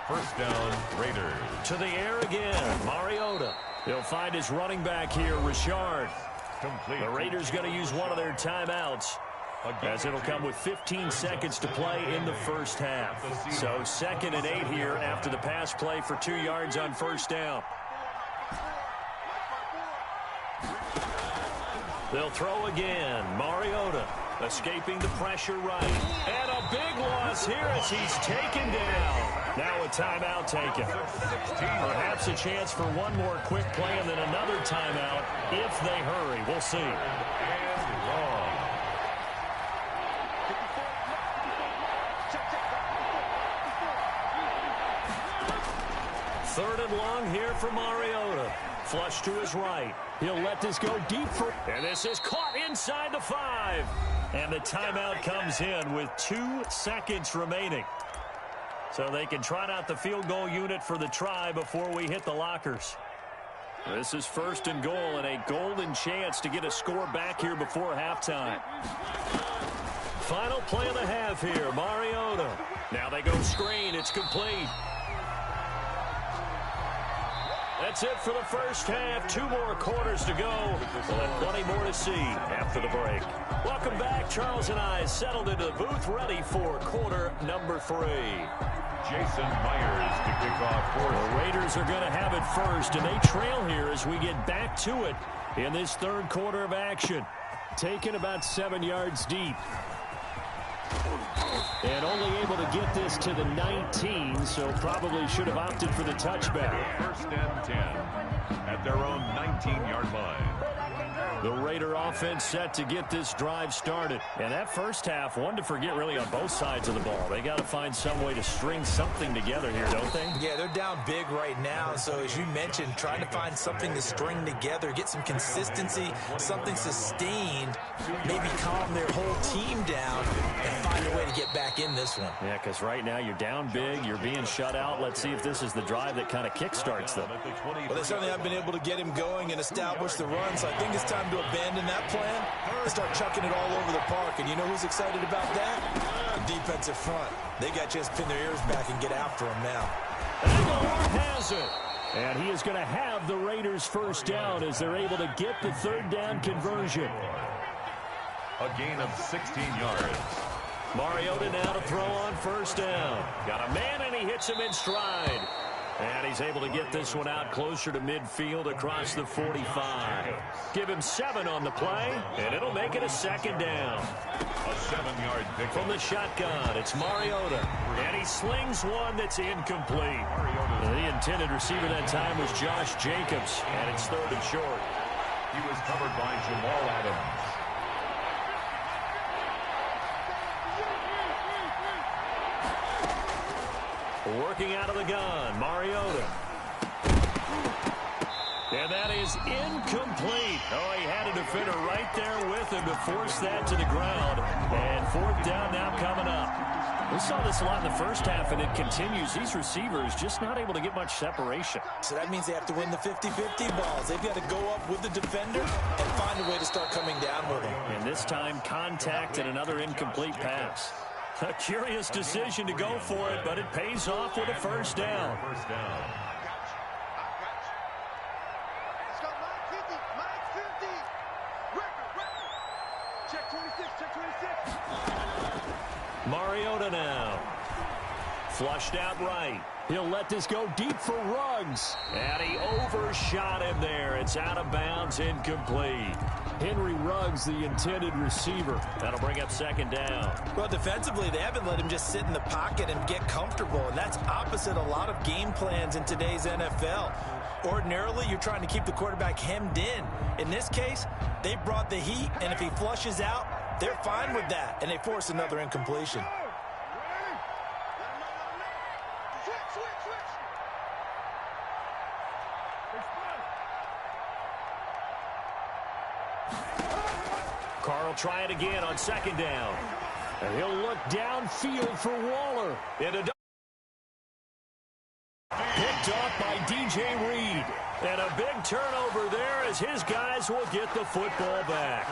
First down, Raiders. To the air again, Mariota. He'll find his running back here, Richard. The Raiders going to use one of their timeouts, as it'll come with 15 seconds to play in the first half. So 2nd and 8 here after the pass play for 2 yards on first down. They'll throw again. Mariota escaping the pressure right. And a big loss here as he's taken down. Now a timeout taken. Perhaps a chance for one more quick play and then another timeout if they hurry. We'll see. And long. Third and long here for Mariota. Flush to his right. He'll let this go deep for... And this is caught inside the 5. And the timeout comes in with 2 seconds remaining. So they can trot out the field goal unit for the try before we hit the lockers. This is 1st and goal and a golden chance to get a score back here before halftime. Final play of the half here, Mariota. Now they go screen. It's complete. That's it for the first half. 2 more quarters to go. We'll have plenty more to see after the break. Welcome back. Charles and I settled into the booth, ready for quarter number 3. Jason Myers to kick off for the Raiders are going to have it first, and they trail here as we get back to it in this 3rd quarter of action. Taken about 7 yards deep. And only able to get this to the 19, so probably should have opted for the touchback. 1st and 10 at their own 19-yard line. The Raider offense set to get this drive started. And that first half, one to forget really on both sides of the ball. They got to find some way to string something together here, don't they? Yeah, they're down big right now. So as you mentioned, trying to find something to string together, get some consistency, something sustained, maybe calm their whole team down and find a way to get back in this one. Yeah, because right now you're down big, you're being shut out. Let's see if this is the drive that kind of kickstarts them. Well, they certainly have been able to get him going and establish the run, so I think it's time to abandon that plan and start chucking it all over the park. And you know who's excited about that? The defensive front. They got to just pin their ears back and get after him now. Aguilar has it. And he is going to have the Raiders first down as they're able to get the 3rd down conversion. A gain of 16 yards. Mariota now to throw on first down. Got a man, and he hits him in stride. And he's able to get this one out closer to midfield across the 45. Give him 7 on the play, and it'll make it a 2nd down. A 7-yard pick from the shotgun. It's Mariota, and he slings one that's incomplete. The intended receiver that time was Josh Jacobs, and it's 3rd and short. He was covered by Jamal Adams. Working out of the gun, Mariota. And that is incomplete. Oh, he had a defender right there with him to force that to the ground. And 4th down now coming up. We saw this a lot in the first half, and it continues. These receivers just not able to get much separation. So that means they have to win the 50-50 balls. They've got to go up with the defender and find a way to start coming down with him. And this time, contact and another incomplete pass. A curious decision to go for it, but it pays off with a first down. Mariota now. Flushed out right. He'll let this go deep for Ruggs. And he overshot him there. It's out of bounds, incomplete. Henry Ruggs, the intended receiver. That'll bring up second down. Well, defensively, they haven't let him just sit in the pocket and get comfortable, and that's opposite a lot of game plans in today's NFL. Ordinarily, you're trying to keep the quarterback hemmed in. In this case, they brought the heat, and if he flushes out, they're fine with that, and they force another incompletion. Carr will try it again on second down. And he'll look downfield for Waller. Picked off by DJ Reed. And a big turnover there as his guys will get the football back.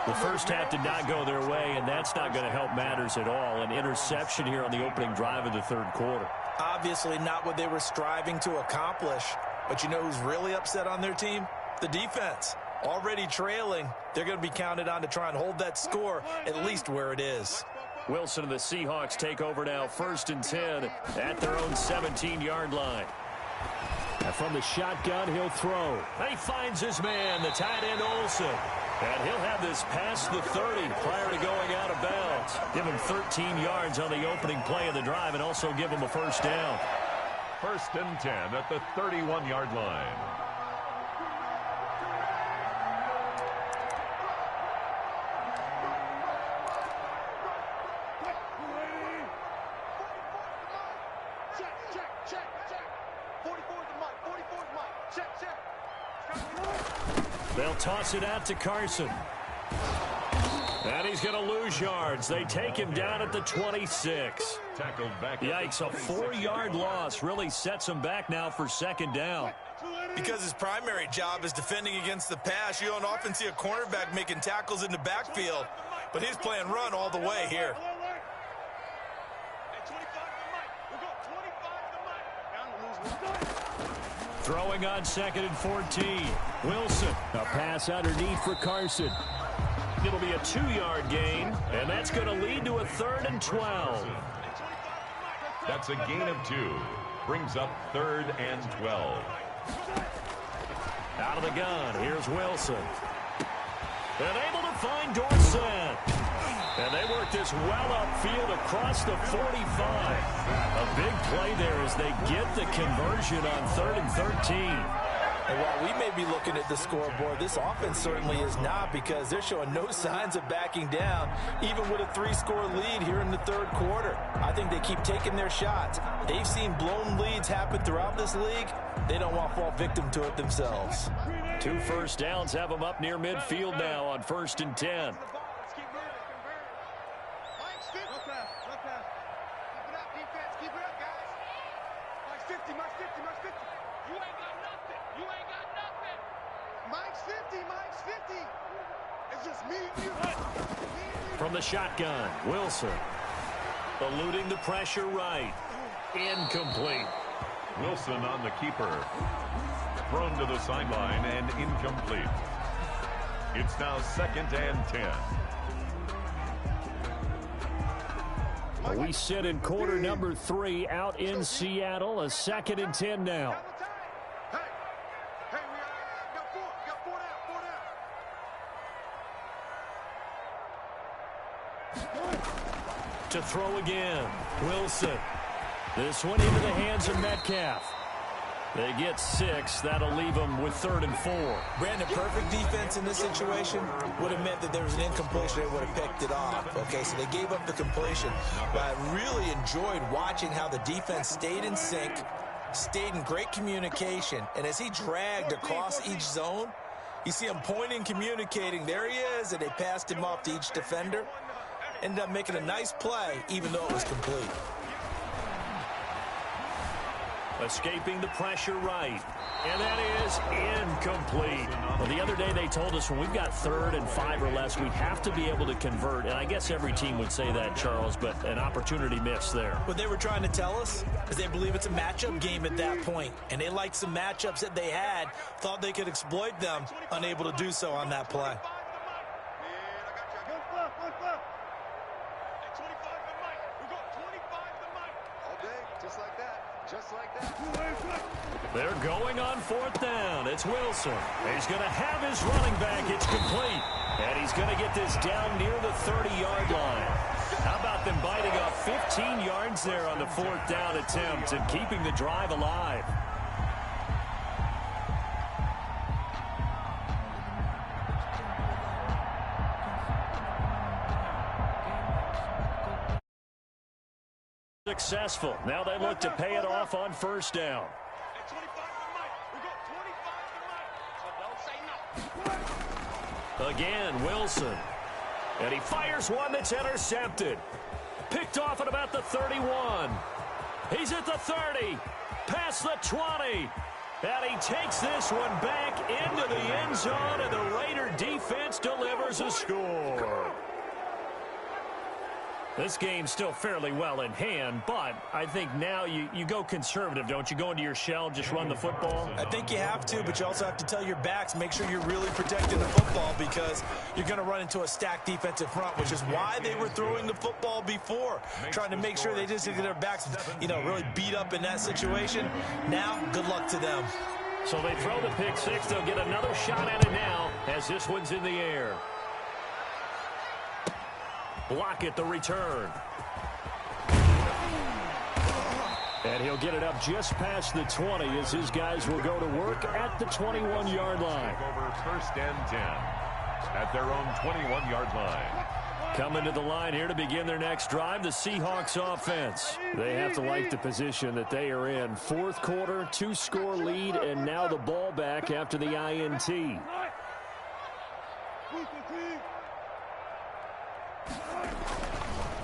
The first half did not go their way, and that's not going to help matters at all. An interception here on the opening drive of the third quarter. Obviously not what they were striving to accomplish. But you know who's really upset on their team? The defense. Already trailing, they're going to be counted on to try and hold that score at least where it is. Wilson and the Seahawks take over now, 1st and 10 at their own 17-yard line. And from the shotgun, he'll throw. He finds his man, the tight end Olsen. And he'll have this past the 30 prior to going out of bounds. Give him 13 yards on the opening play of the drive and also give him a first down. 1st and 10 at the 31-yard line. They'll toss it out to Carson. And he's going to lose yards. They take him down at the 26. Tackled back. Yikes, a 4-yard loss really sets him back now for second down. Because his primary job is defending against the pass, you don't often see a cornerback making tackles in the backfield. But he's playing run all the way here. Throwing on 2nd and 14. Wilson, a pass underneath for Carson. It'll be a 2-yard gain, and that's going to lead to a 3rd and 12. That's a gain of 2. Brings up 3rd and 12. Out of the gun, here's Wilson. And able to find Dorsett. And they work this well upfield across the 45. A big play there as they get the conversion on 3rd and 13. And while we may be looking at the scoreboard, this offense certainly is not, because they're showing no signs of backing down, even with a 3-score lead here in the third quarter. I think they keep taking their shots. They've seen blown leads happen throughout this league. They don't want to fall victim to it themselves. 2 first downs have them up near midfield now on 1st and 10. From the shotgun, Wilson. Eluding the pressure right. Incomplete. Wilson on the keeper. Thrown to the sideline and incomplete. It's now 2nd and 10. We sit in quarter number 3 out in Seattle. A 2nd and 10 now. To throw again, Wilson. This one into the hands of Metcalf. They get 6. That'll leave them with 3rd and 4. Brandon, perfect defense in this situation would have meant that there was an incompletion. They would have picked it off. Okay, so they gave up the completion. But I really enjoyed watching how the defense stayed in sync, stayed in great communication. And as he dragged across each zone, you see him pointing, communicating. There he is, and they passed him off to each defender. Ended up making a nice play, even though it was complete. Escaping the pressure right. And that is incomplete. Well, the other day they told us when we've got 3rd and 5 or less, we have to be able to convert. And I guess every team would say that, Charles, but an opportunity missed there. What they were trying to tell us is they believe it's a matchup game at that point. And they liked some matchups that they had, thought they could exploit them, unable to do so on that play. They're going on 4th down. It's Wilson. He's going to have his running back. It's complete. And he's going to get this down near the 30-yard line. How about them biting off 15 yards there on the 4th down attempt and keeping the drive alive? Successful. Now they look to pay it off on 1st down. Again, Wilson. And he fires one that's intercepted. Picked off at about the 31. He's at the 30. Past the 20. And he takes this one back into the end zone, and the Raider defense delivers a score. This game's still fairly well in hand, but I think now you go conservative, don't you? Go into your shell, just run the football? I think you have to, but you also have to tell your backs, make sure you're really protecting the football because you're going to run into a stacked defensive front, which is why they were throwing the football before, trying to make sure they just get their backs, really beat up in that situation. Now, good luck to them. So they throw the pick six. They'll get another shot at it now as this one's in the air. Block it, the return. And he'll get it up just past the 20 as his guys will go to work at the 21-yard line. Over 1st and 10 at their own 21-yard line. Coming to the line here to begin their next drive, the Seahawks offense. They have to like the position that they are in. 4th quarter, 2-score lead, and now the ball back after the INT.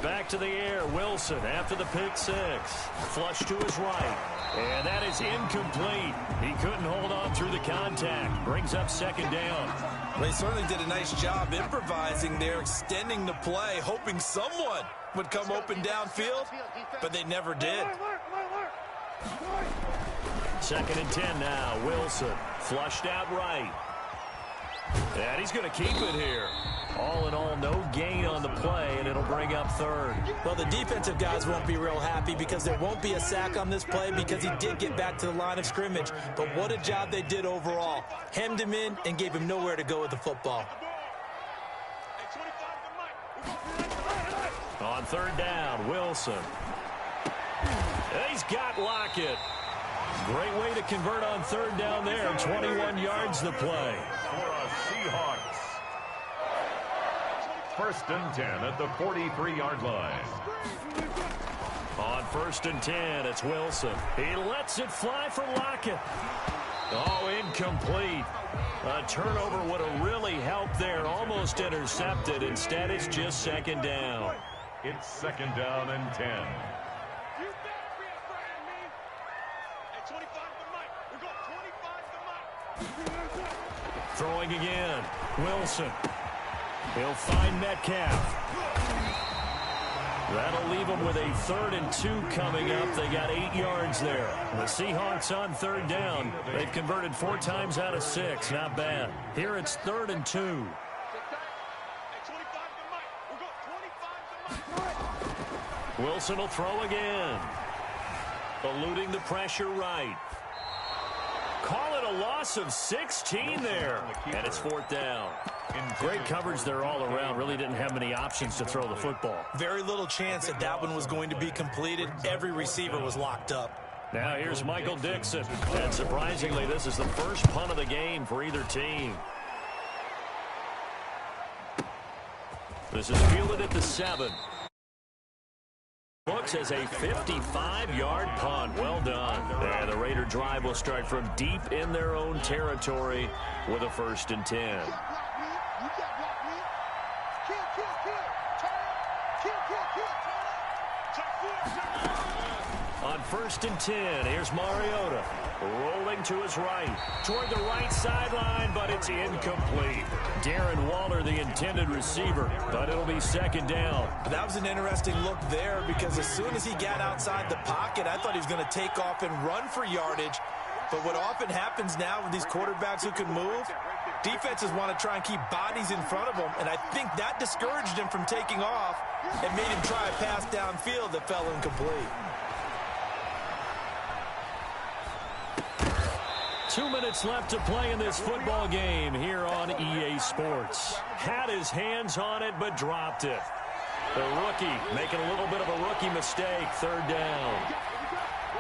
Back to the air, Wilson after the pick six. Flush to his right. And that is incomplete. He couldn't hold on through the contact. Brings up 2nd down. They certainly did a nice job improvising there, extending the play, hoping someone would come open downfield, but they never did. 2nd and 10 now. Wilson flushed out right. And he's going to keep it here. All in all, no gain on the play, and it'll bring up 3rd. Well, the defensive guys won't be real happy because there won't be a sack on this play because he did get back to the line of scrimmage. But what a job they did overall. Hemmed him in and gave him nowhere to go with the football. On 3rd down, Wilson. He's got Lockett. Great way to convert on 3rd down there. 21 yards the play. For a Seahawks. 1st and 10 at the 43-yard line. On 1st and 10, it's Wilson. He lets it fly for Lockett. Oh, incomplete. A turnover would have really helped there. Almost intercepted. Instead, it's just 2nd down. It's 2nd down and 10. Throwing again. Wilson. He'll find Metcalf. That'll leave them with a 3rd and 2 coming up. They got 8 yards there. The Seahawks on 3rd down. They've converted 4 times out of 6. Not bad. Here it's 3rd and 2. Wilson will throw again. Eluding the pressure right. Call it a loss of 16 there. And it's 4th down. Great coverage there all around. Really didn't have many options to throw the football. Very little chance that that one was going to be completed. Every receiver was locked up. Now here's Michael Dixon. And surprisingly, this is the first punt of the game for either team. This is fielded at the 7. Looks as a 55-yard punt. Well done. And the Raider drive will start from deep in their own territory with a 1st and 10. On 1st and 10, here's Mariota. Rolling to his right. Toward the right sideline, but it's incomplete. Darren Waller, the intended receiver, but it'll be 2nd down. That was an interesting look there because as soon as he got outside the pocket, I thought he was going to take off and run for yardage. But what often happens now with these quarterbacks who can move, defenses want to try and keep bodies in front of them, and I think that discouraged him from taking off and made him try a pass downfield that fell incomplete. 2 minutes left to play in this football game here on EA Sports. Had his hands on it, but dropped it. The rookie making a little bit of a rookie mistake. Third down.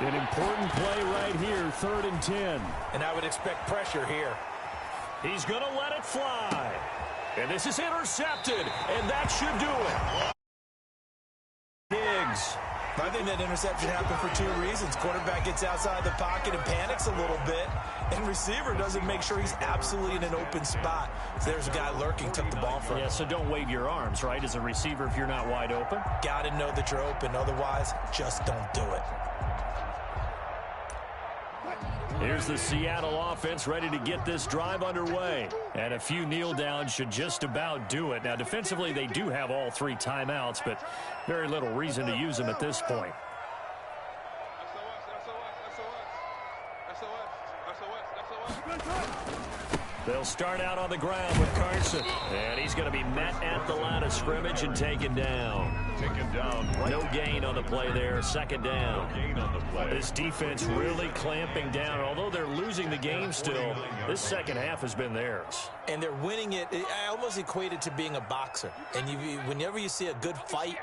An important play right here, 3rd and 10. And I would expect pressure here. He's going to let it fly. And this is intercepted, and that should do it. Higgs. I think that interception happened for 2 reasons. Quarterback gets outside the pocket and panics a little bit, and receiver doesn't make sure he's absolutely in an open spot. So there's a guy lurking, took the ball from him. Yeah, so don't wave your arms, right, as a receiver if you're not wide open. Got to know that you're open. Otherwise, just don't do it. Here's the Seattle offense ready to get this drive underway. And a few kneel downs should just about do it. Now, defensively, they do have all 3 timeouts, but very little reason to use them at this point. They'll start out on the ground with Carson. And he's going to be met at the line of scrimmage and taken down. Right. No gain on the play there. 2nd down. No gain on the play. This defense really clamping down. Although they're losing the game still, this second half has been theirs. And they're winning it. I almost equate it to being a boxer. And whenever you see a good fight,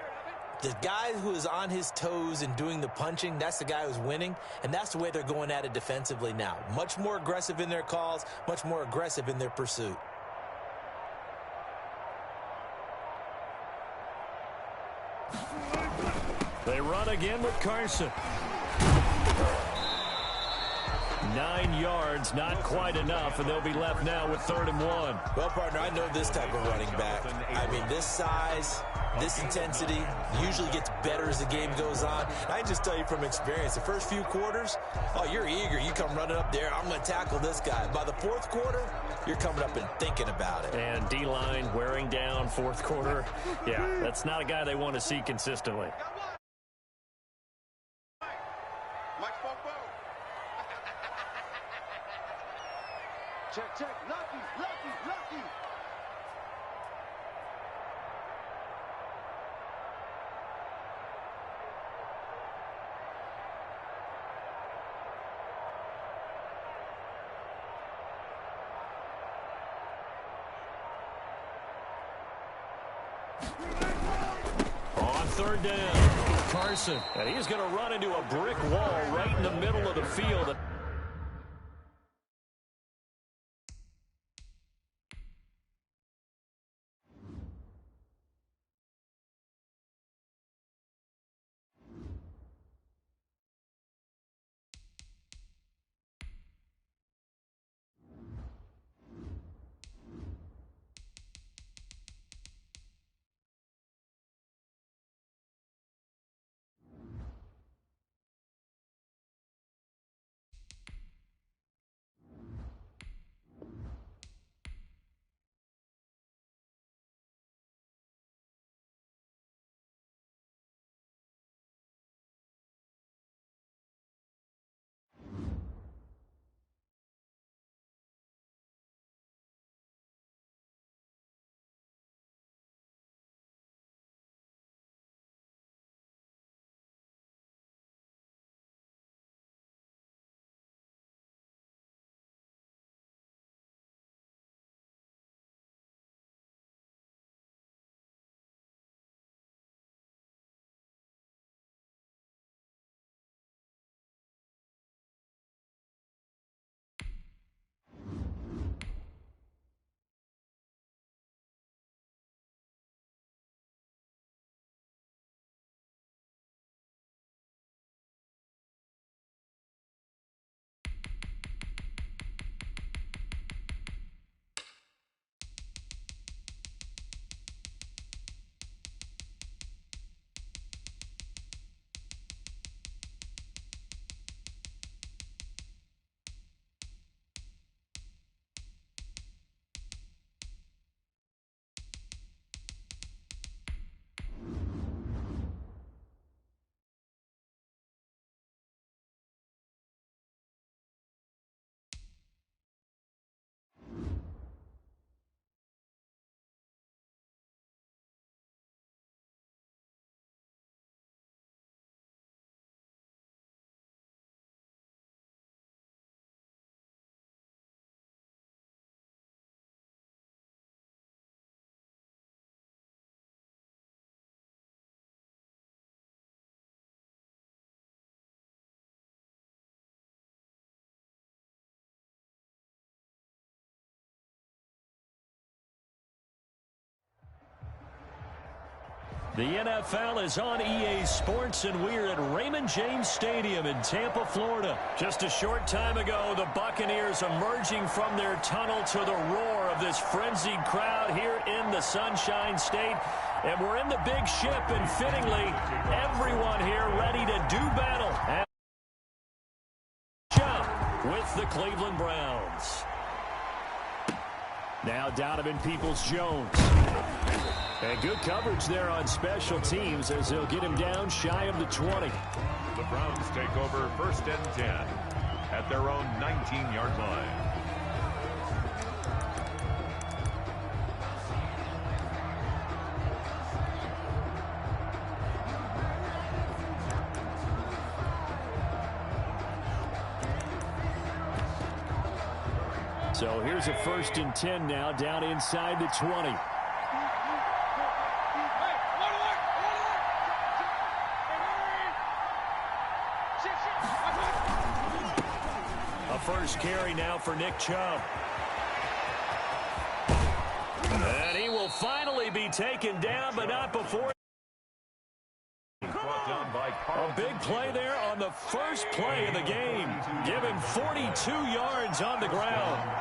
the guy who is on his toes and doing the punching, that's the guy who's winning, and that's the way they're going at it defensively now. Much more aggressive in their calls, much more aggressive in their pursuit. They run again with Carson. 9 yards, not quite enough, and they'll be left now with 3rd and 1. Well, partner, I know this type of running back. I mean, this size, this intensity usually gets better as the game goes on. I can just tell you from experience, the first few quarters, oh, you're eager. You come running up there, I'm going to tackle this guy. By the 4th quarter, you're coming up and thinking about it. And D-line wearing down 4th quarter. Yeah, that's not a guy they want to see consistently. Check, lucky. On 3rd down, Carson. And he's going to run into a brick wall right in the middle of the field. The NFL is on EA Sports, and we're at Raymond James Stadium in Tampa, Florida. Just a short time ago, the Buccaneers emerging from their tunnel to the roar of this frenzied crowd here in the Sunshine State. And we're in the big ship, and fittingly, everyone here ready to do battle and jump with the Cleveland Browns. Now Donovan Peoples-Jones. And good coverage there on special teams as they'll get him down shy of the 20. The Browns take over 1st and 10 at their own 19-yard line. So here's a 1st and 10 now down inside the 20. First carry now for Nick Chubb. And he will finally be taken down, but not before. A big play there on the first play of the game. Give him 42 yards on the ground.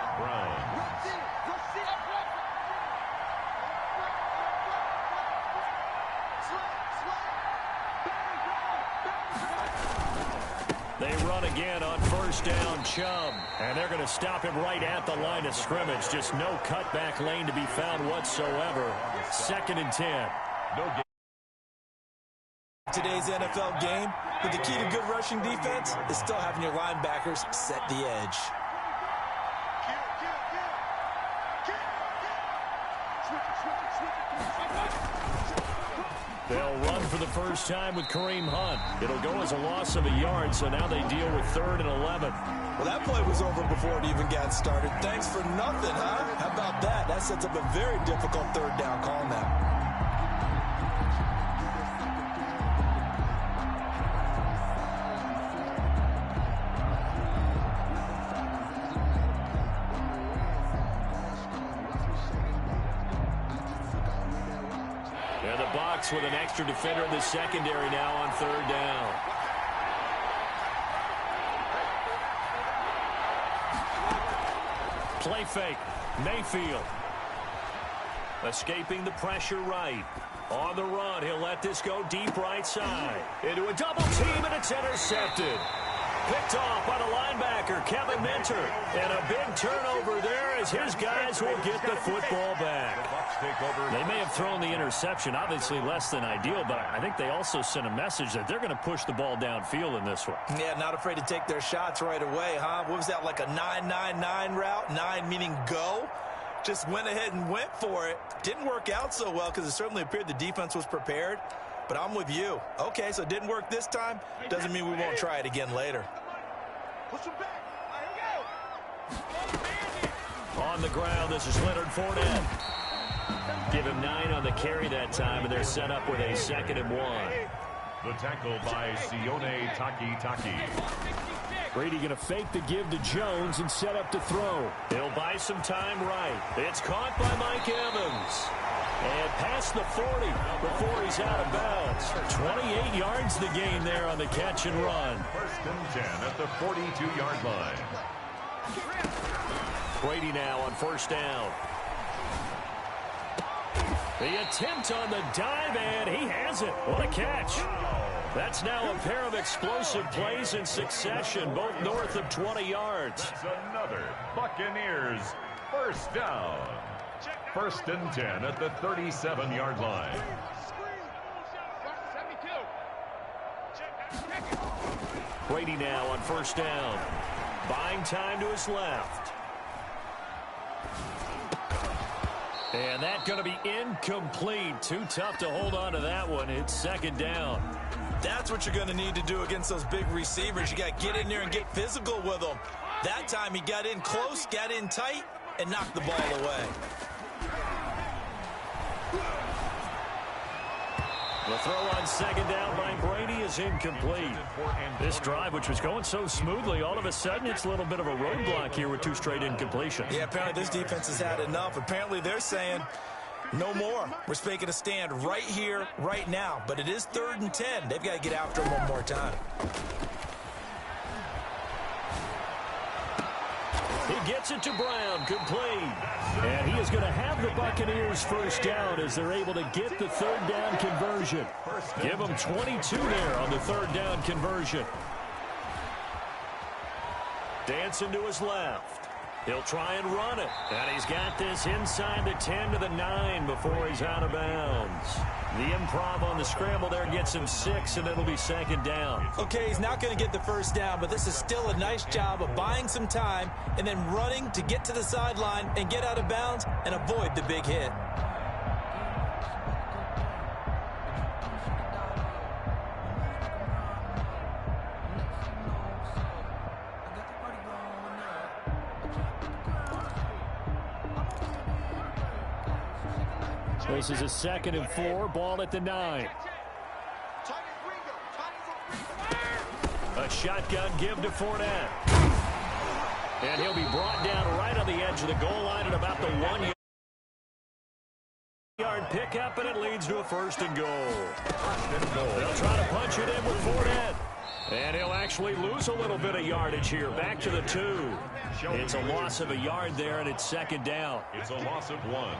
They run again on 1st down, Chubb. And they're going to stop him right at the line of scrimmage. Just no cutback lane to be found whatsoever. 2nd and 10. Today's NFL game, but the key to good rushing defense is still having your linebackers set the edge. They'll run for the first time with Kareem Hunt. It'll go as a loss of a yard, so now they deal with 3rd and 11. Well, that play was over before it even got started. Thanks for nothing, huh? How about that? That sets up a very difficult 3rd down call now. With an extra defender in the secondary now on 3rd down. Play fake. Mayfield. Escaping the pressure right. On the run, he'll let this go deep right side. Into a double team, and it's intercepted. Picked off by the linebacker, Kevin Minter. And a big turnover there as his guys will get the football back. They may have thrown the interception, obviously less than ideal, but I think they also sent a message that they're going to push the ball downfield in this one. Yeah, not afraid to take their shots right away, huh? What was that, like a 9-9-9 route? 9 meaning go? Just went ahead and went for it. Didn't work out so well because it certainly appeared the defense was prepared. But I'm with you. Okay, so it didn't work this time. Doesn't mean we won't try it again later. On the ground, this is Leonard Fournette. Give him 9 on the carry that time, and they're set up with a 2nd and 1. The tackle by Sione Taki. Brady going to fake the give to Jones and set up to throw. He'll buy some time right. It's caught by Mike Evans. And past the 40 before he's out of bounds. 28 yards the gain there on the catch and run. 1st and 10 at the 42-yard line. Brady now on 1st down. The attempt on the dive, and he has it. What a catch. That's now a pair of explosive plays in succession, both north of 20 yards. That's another Buccaneers 1st down. 1st and 10 at the 37-yard line. Brady now on 1st down. Buying time to his left. And that's going to be incomplete. Too tough to hold on to that one. It's 2nd down. That's what you're going to need to do against those big receivers. You got to get in there and get physical with them. That time he got in close, got in tight, and knocked the ball away. The throw on 2nd down by Brady is incomplete. This drive, which was going so smoothly, all of a sudden it's a little bit of a roadblock here with 2 straight incompletions. Yeah, apparently this defense has had enough. Apparently they're saying, No more. We're making a stand right here, right now. But it is 3rd and 10. They've got to get after him one more time. He gets it to Brown, complete. And he is going to have the Buccaneers first down as they're able to get the 3rd down conversion. Give them 22 there on the 3rd down conversion. Dancing to his left. He'll try and run it. And he's got this inside the 10 to the 9 before he's out of bounds. The improv on the scramble there gets him 6, and it'll be 2nd down. Okay, he's not going to get the first down, but this is still a nice job of buying some time and then running to get to the sideline and get out of bounds and avoid the big hit. This is a 2nd and 4, ball at the 9. A shotgun give to Fournette. And he'll be brought down right on the edge of the goal line at about the 1-yard pickup, and it leads to a 1st and goal. They'll try to punch it in with Fournette. And he'll actually lose a little bit of yardage here, back to the 2. It's a loss of a yard there, and it's 2nd down. It's a loss of 1.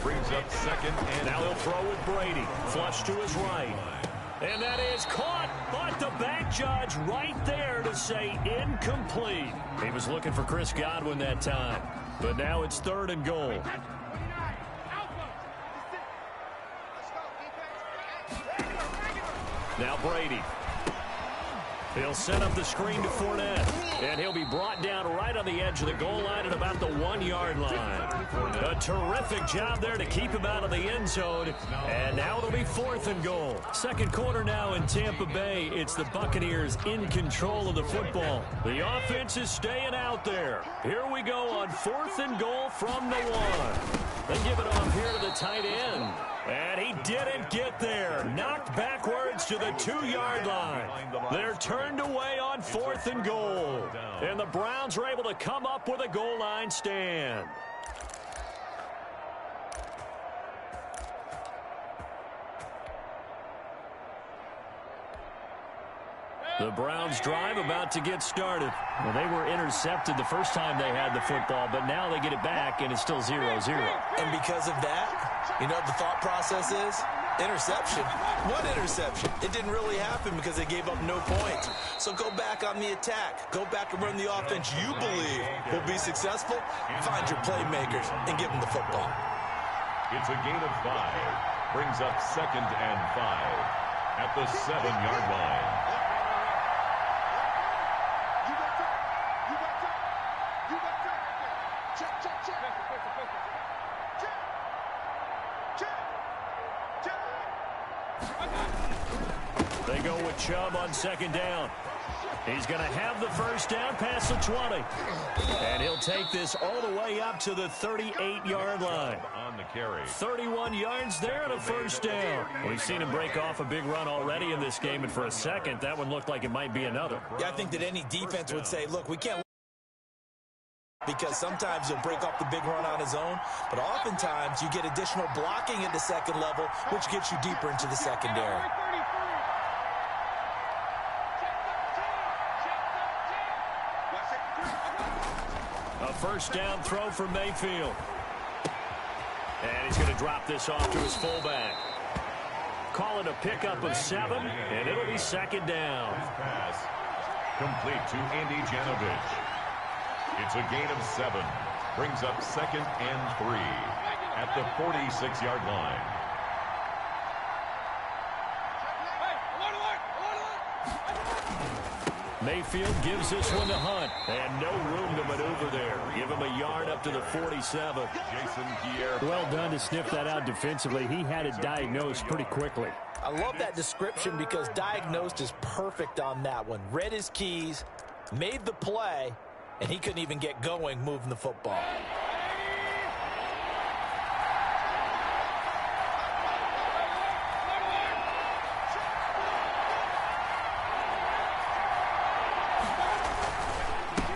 Brings up 2nd and... Now he'll throw with Brady. Flush to his right. And that is caught, but the back judge right there to say incomplete. He was looking for Chris Godwin that time, but now it's 3rd and goal. Now Brady. He'll set up the screen to Fournette, and he'll be brought down right on the edge of the goal line at about the 1-yard line. A terrific job there to keep him out of the end zone, and now it'll be 4th and goal. 2nd quarter now in Tampa Bay. It's the Buccaneers in control of the football. The offense is staying out there. Here we go on 4th and goal from the 1. They give it off here to the tight end. And he didn't get there. Knocked backwards to the 2-yard line. They're turned away on 4th and goal. And the Browns are able to come up with a goal line stand. The Browns drive about to get started. Well, they were intercepted the first time they had the football, but now they get it back, and it's still 0-0. And because of that, you know what the thought process is? Interception. What interception? It didn't really happen because they gave up no points. So go back on the attack. Go back and run the offense you believe will be successful. Find your playmakers and give them the football. It's a gain of 5. Brings up 2nd and 5 at the 7-yard line. They go with Chubb on 2nd down. He's going to have the first down past the 20. And he'll take this all the way up to the 38-yard line. On the carry. 31 yards there and a first down. We've seen him break off a big run already in this game, and for a second, that one looked like it might be another. Yeah, I think that any defense would say, look, we can't, because sometimes he'll break off the big run on his own, but oftentimes you get additional blocking at the 2nd level, which gets you deeper into the secondary. A first down throw for Mayfield. And he's going to drop this off to his fullback. Call it a pickup of 7, and it'll be 2nd down. Pass complete to Andy Janovich. It's a gain of 7. Brings up 2nd and 3 at the 46-yard line. Mayfield gives this one to Hunt, and no room to maneuver there. Give him a yard up to the 47. Jason Pierre. Well done to sniff that out defensively. He had it diagnosed pretty quickly. I love that description because diagnosed is perfect on that one. Read his keys, made the play, and he couldn't even get going moving the football.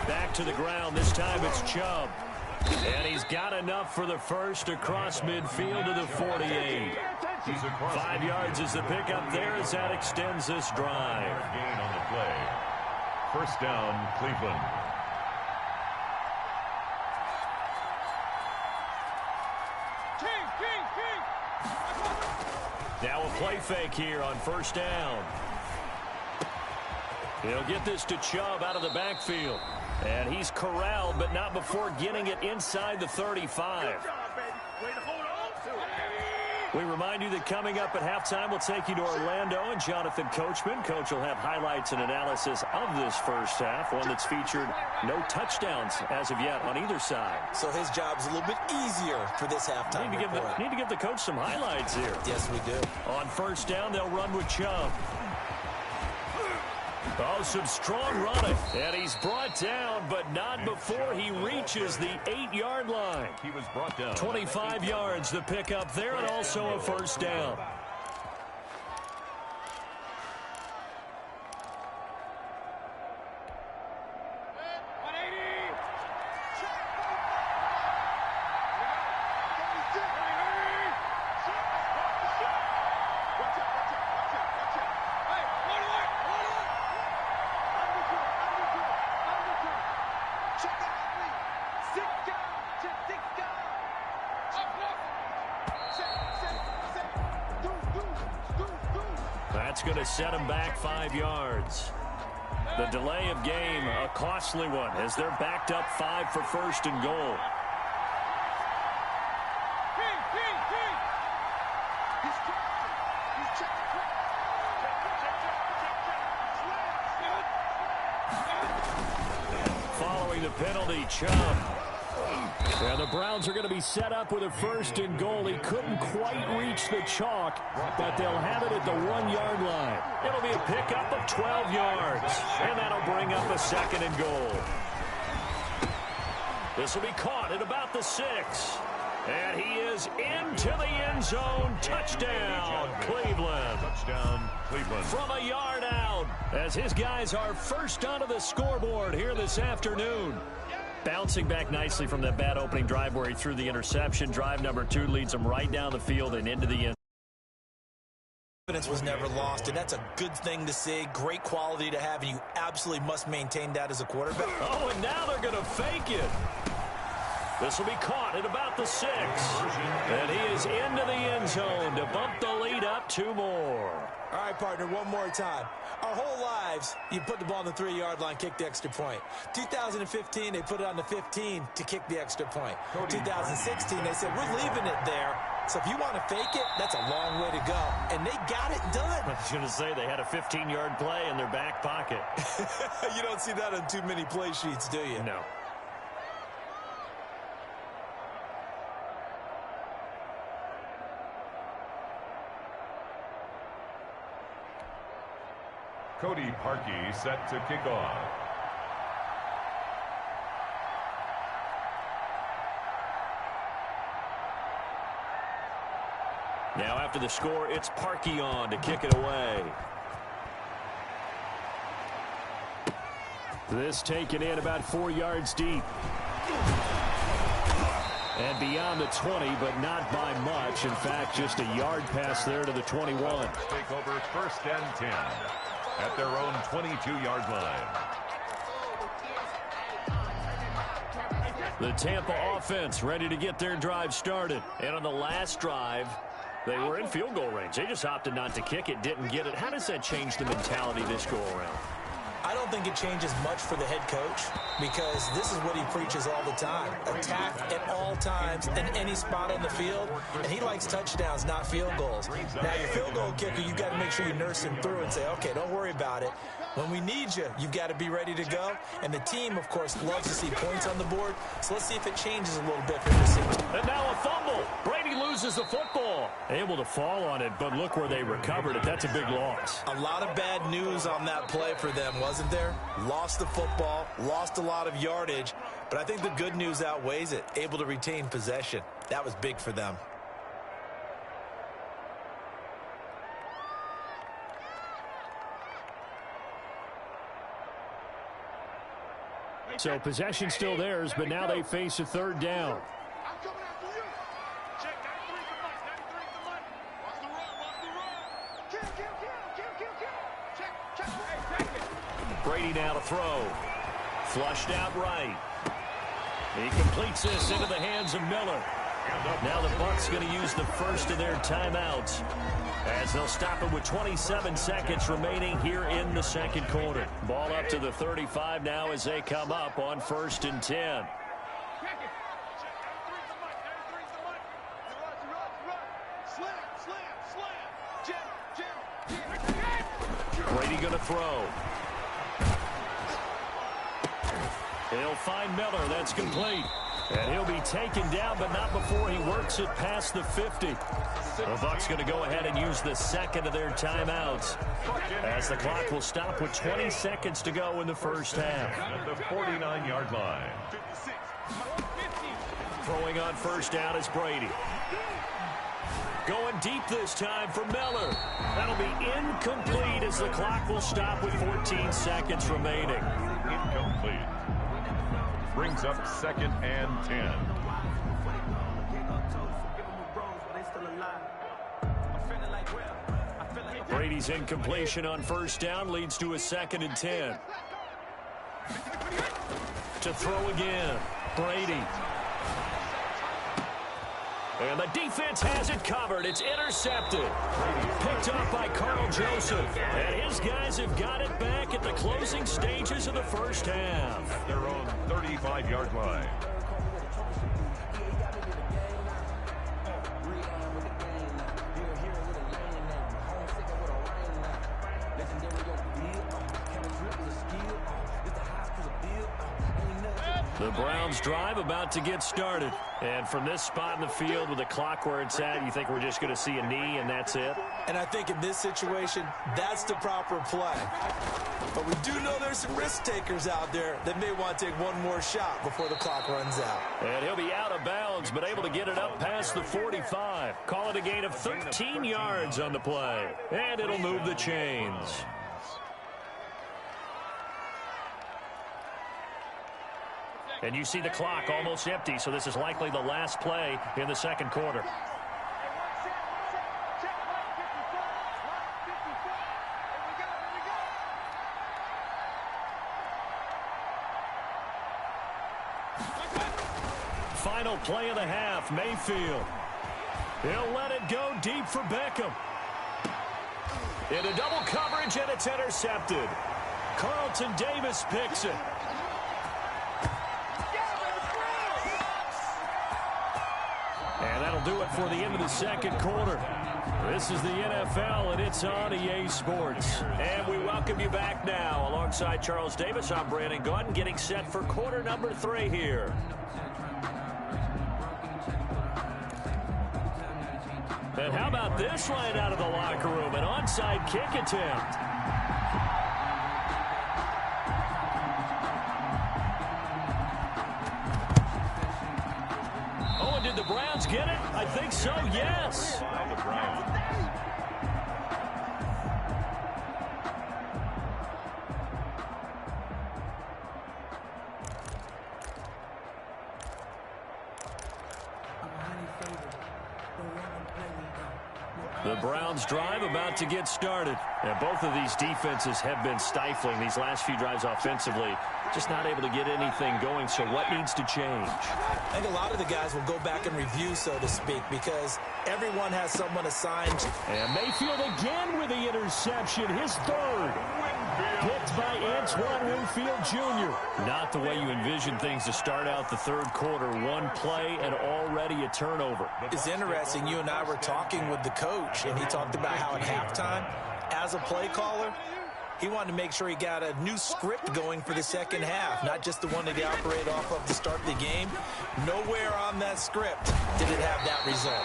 Back to the ground. This time it's Chubb. And he's got enough for the first across midfield to the 48. 5 yards is the pickup there as that extends this drive. Gain on the play. First down, Cleveland. Now a play fake here on first down. He'll get this to Chubb out of the backfield. And he's corralled, but not before getting it inside the 35. We remind you that coming up at halftime, we'll take you to Orlando and Jonathan Coachman. Coach will have highlights and analysis of this first half, one that's featured no touchdowns as of yet on either side. So his job's a little bit easier for this halftime report. Need to give the coach some highlights here. Yes, we do. On first down, they'll run with Chubb. Oh, some strong running. And he's brought down, but not before he reaches the 8-yard line. He was brought down. 25 yards the pickup there, and also a first down. That's going to set him back 5 yards. The delay of game, a costly one, as they're backed up 5 for first and goal. Following the penalty, Chubb. And the Browns are going to be set up with a first and goal. He couldn't quite reach the chalk, but they'll have it at the 1-yard line. It'll be a pickup of 12 yards, and that'll bring up a second and goal. This will be caught at about the 6. And he is into the end zone. Touchdown, Cleveland. Touchdown, Cleveland. From a yard out, as his guys are first onto the scoreboard here this afternoon. Bouncing back nicely from that bad opening drive where he threw the interception. Drive number 2 leads them right down the field and into the end. Confidence was never lost, and that's a good thing to see. Great quality to have, and you absolutely must maintain that as a quarterback. Oh, and now they're going to fake it. This will be caught at about the 6. And he is into the end zone to bump the lead up 2 more. All right, partner, one more time. Our whole lives, you put the ball on the 3-yard line, kick the extra point. 2015, they put it on the 15 to kick the extra point. 2016, they said, we're leaving it there. So if you want to fake it, that's a long way to go. And they got it done. I was going to say they had a 15-yard play in their back pocket. You don't see that on too many play sheets, do you? No. Cody Parkey set to kick off. Now after the score, it's Parkey on to kick it away. This taken in about 4 yards deep. And beyond the 20, but not by much. In fact, just a yard pass there to the 21. Take over first and 10 at their own 22-yard line. The Tampa offense ready to get their drive started. And on the last drive, they were in field goal range. They just opted not to kick it, didn't get it. How does that change the mentality this go around? I don't think it changes much for the head coach because this is what he preaches all the time. Attack at all times in any spot on the field, and he likes touchdowns, not field goals. Now, your field goal kicker, you've got to make sure you nurse him through and say, okay, don't worry about it. When we need you, you've got to be ready to go. And the team, of course, loves to see points on the board, so let's see if it changes a little bit for this team. And now a fumble. Brady loses the football. Able to fall on it, but look where they recovered it. That's a big loss. A lot of bad news on that play for them, wasn't there? Lost the football, lost a lot of yardage, but I think the good news outweighs it. Able to retain possession. That was big for them. So possession still theirs, but now they face a third down. Brady now to throw. Flushed out right. He completes this into the hands of Miller. Now the Bucs going to use the first of their timeouts as they'll stop it with 27 seconds remaining here in the second quarter. Ball up to the 35 now as they come up on 1st and 10. Brady going to throw. He'll find Miller. That's complete. And he'll be taken down, but not before he works it past the 50. The Bucs going to go ahead and use the second of their timeouts as the clock will stop with 20 seconds to go in the first half. At the 49-yard line. Throwing on first down is Brady. Going deep this time for Miller. That'll be incomplete as the clock will stop with 14 seconds remaining. Incomplete. Brings up 2nd and 10. Brady's incompletion on first down leads to a 2nd and 10. To throw again, Brady. And the defense has it covered. It's intercepted. Picked up by Carl Joseph. And his guys have got it back at the closing stages of the first half. Their own 35-yard line. The Browns drive about to get started. And from this spot in the field with the clock where it's at, you think we're just going to see a knee and that's it? And I think in this situation, that's the proper play. But we do know there's some risk takers out there that may want to take one more shot before the clock runs out. And he'll be out of bounds, but able to get it up past the 45. Call it a gain of 13 yards on the play. And it'll move the chains. And you see the clock almost empty, so this is likely the last play in the second quarter. Final play of the half, Mayfield. He'll let it go deep for Beckham. Into double coverage, and it's intercepted. Carlton Davis picks it. And that'll do it for the end of the second quarter. This is the NFL, and it's on EA Sports. And we welcome you back now. Alongside Charles Davis, I'm Brandon Gaudin, getting set for quarter number 3 here. And how about this line out of the locker room? An onside kick attempt. Did the Browns get it? I think so, yes. The Browns drive about to get started. And both of these defenses have been stifling these last few drives offensively. Just not able to get anything going, so what needs to change? I think a lot of the guys will go back and review, so to speak, because everyone has someone assigned. And Mayfield again with the interception, his third. Picked by Antoine Winfield Jr. Not the way you envision things to start out the third quarter. One play and already a turnover. It's interesting. You and I were talking with the coach, and he talked about how at halftime, as a play caller, he wanted to make sure he got a new script going for the second half, not just the one that he operated off of to start the game. Nowhere on that script did it have that result.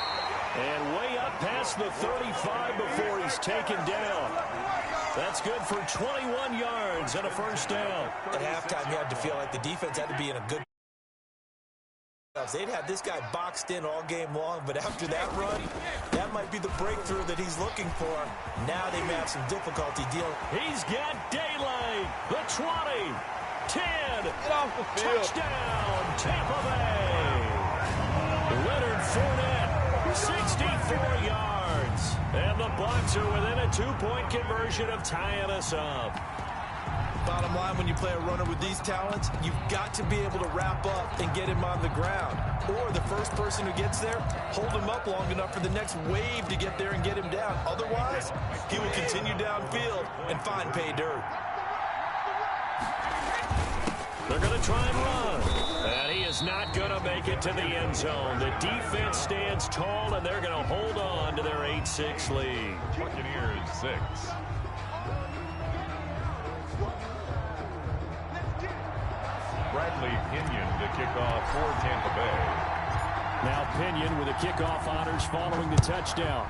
And way up past the 35 before he's taken down. That's good for 21 yards and a first down. At halftime, you had to feel like the defense had to be in a good. They'd had this guy boxed in all game long, but after that run, that might be the breakthrough that he's looking for. Now they may have some difficulty dealing. He's got daylight. The 20. 10. Get off the field. Touchdown, Tampa Bay. Leonard Fournette, 64 yards. And the Bucs are within a 2-point conversion of tying us up. Bottom line, when you play a runner with these talents, you've got to be able to wrap up and get him on the ground. Or the first person who gets there, hold him up long enough for the next wave to get there and get him down. Otherwise, he will continue downfield and find pay dirt. They're going to try and run. And he is not going to make it to the end zone. The defense stands tall, and they're going to hold on to their 8-6 lead. Buccaneers 6. Bradley Pinion to kick off for Tampa Bay. Now Pinion with the kickoff honors following the touchdown.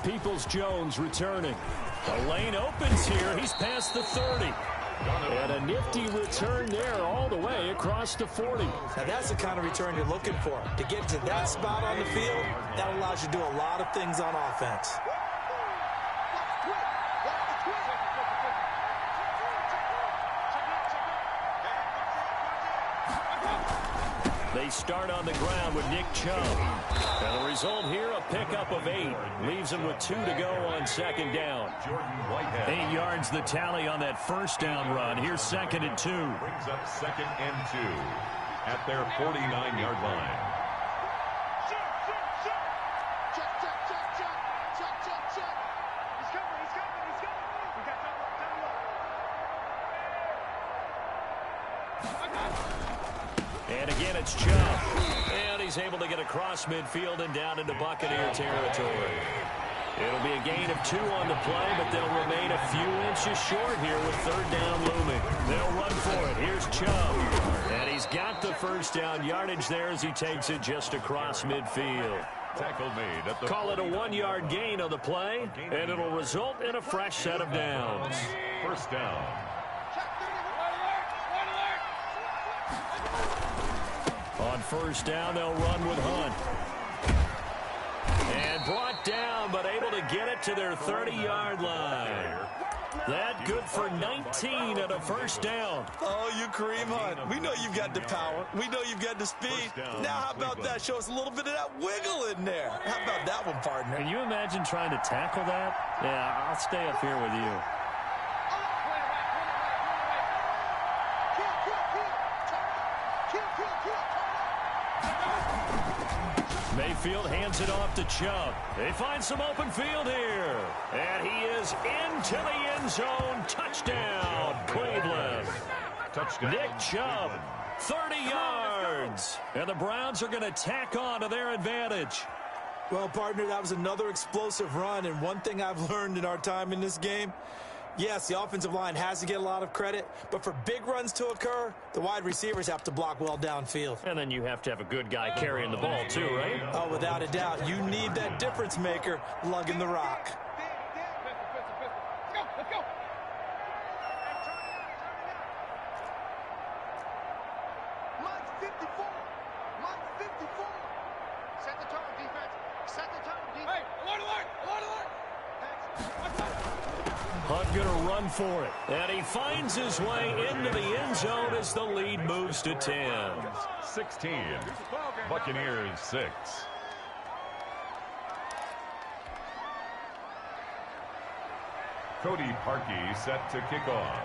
Peoples-Jones returning. The lane opens here. He's past the 30. And a nifty return there all the way across the 40. Now that's the kind of return you're looking for. To get to that spot on the field, that allows you to do a lot of things on offense. They start on the ground with Nick Chubb. And the result here, a pickup of 8. Leaves them with 2 to go on second down. 8 yards the tally on that first down run. Here's 2nd and 2. Brings up 2nd and 2 at their 49-yard line. And again, it's Chubb. And he's able to get across midfield and down into Buccaneer territory. It'll be a gain of 2 on the play, but they'll remain a few inches short here with 3rd down looming. They'll run for it. Here's Chubb. And he's got the first down yardage there as he takes it just across midfield. Tackle made at the Call it a 1-yard gain on the play, and it'll result in a fresh set of downs. First down. On first down, they'll run with Hunt. And brought down, but able to get it to their 30-yard line. That good for 19 at a first down. Oh, you Kareem Hunt. We know you've got the power. We know you've got the speed. Now how about that? Show us a little bit of that wiggle in there. How about that one, partner? Can you imagine trying to tackle that? Yeah, I'll stay up here with you. Mayfield hands it off to Chubb. They find some open field here. And he is into the end zone. Touchdown, Cleveland. Touchdown. Nick Chubb, 30 yards. And the Browns are going to tack on to their advantage. Well, partner, that was another explosive run. And one thing I've learned in our time in this game, yes, the offensive line has to get a lot of credit, but for big runs to occur, the wide receivers have to block well downfield. And then you have to have a good guy carrying the ball too, right? Oh, without a doubt. You need that difference maker lugging the rock. Let's go. Mike 54. Mike 54. Set the tone, defense. Set the tone, defense. Hey, alert. Hunt going to run for it. And he finds his way into the end zone as the lead moves to 10. 16. Buccaneers 6. Cody Parkey set to kick off.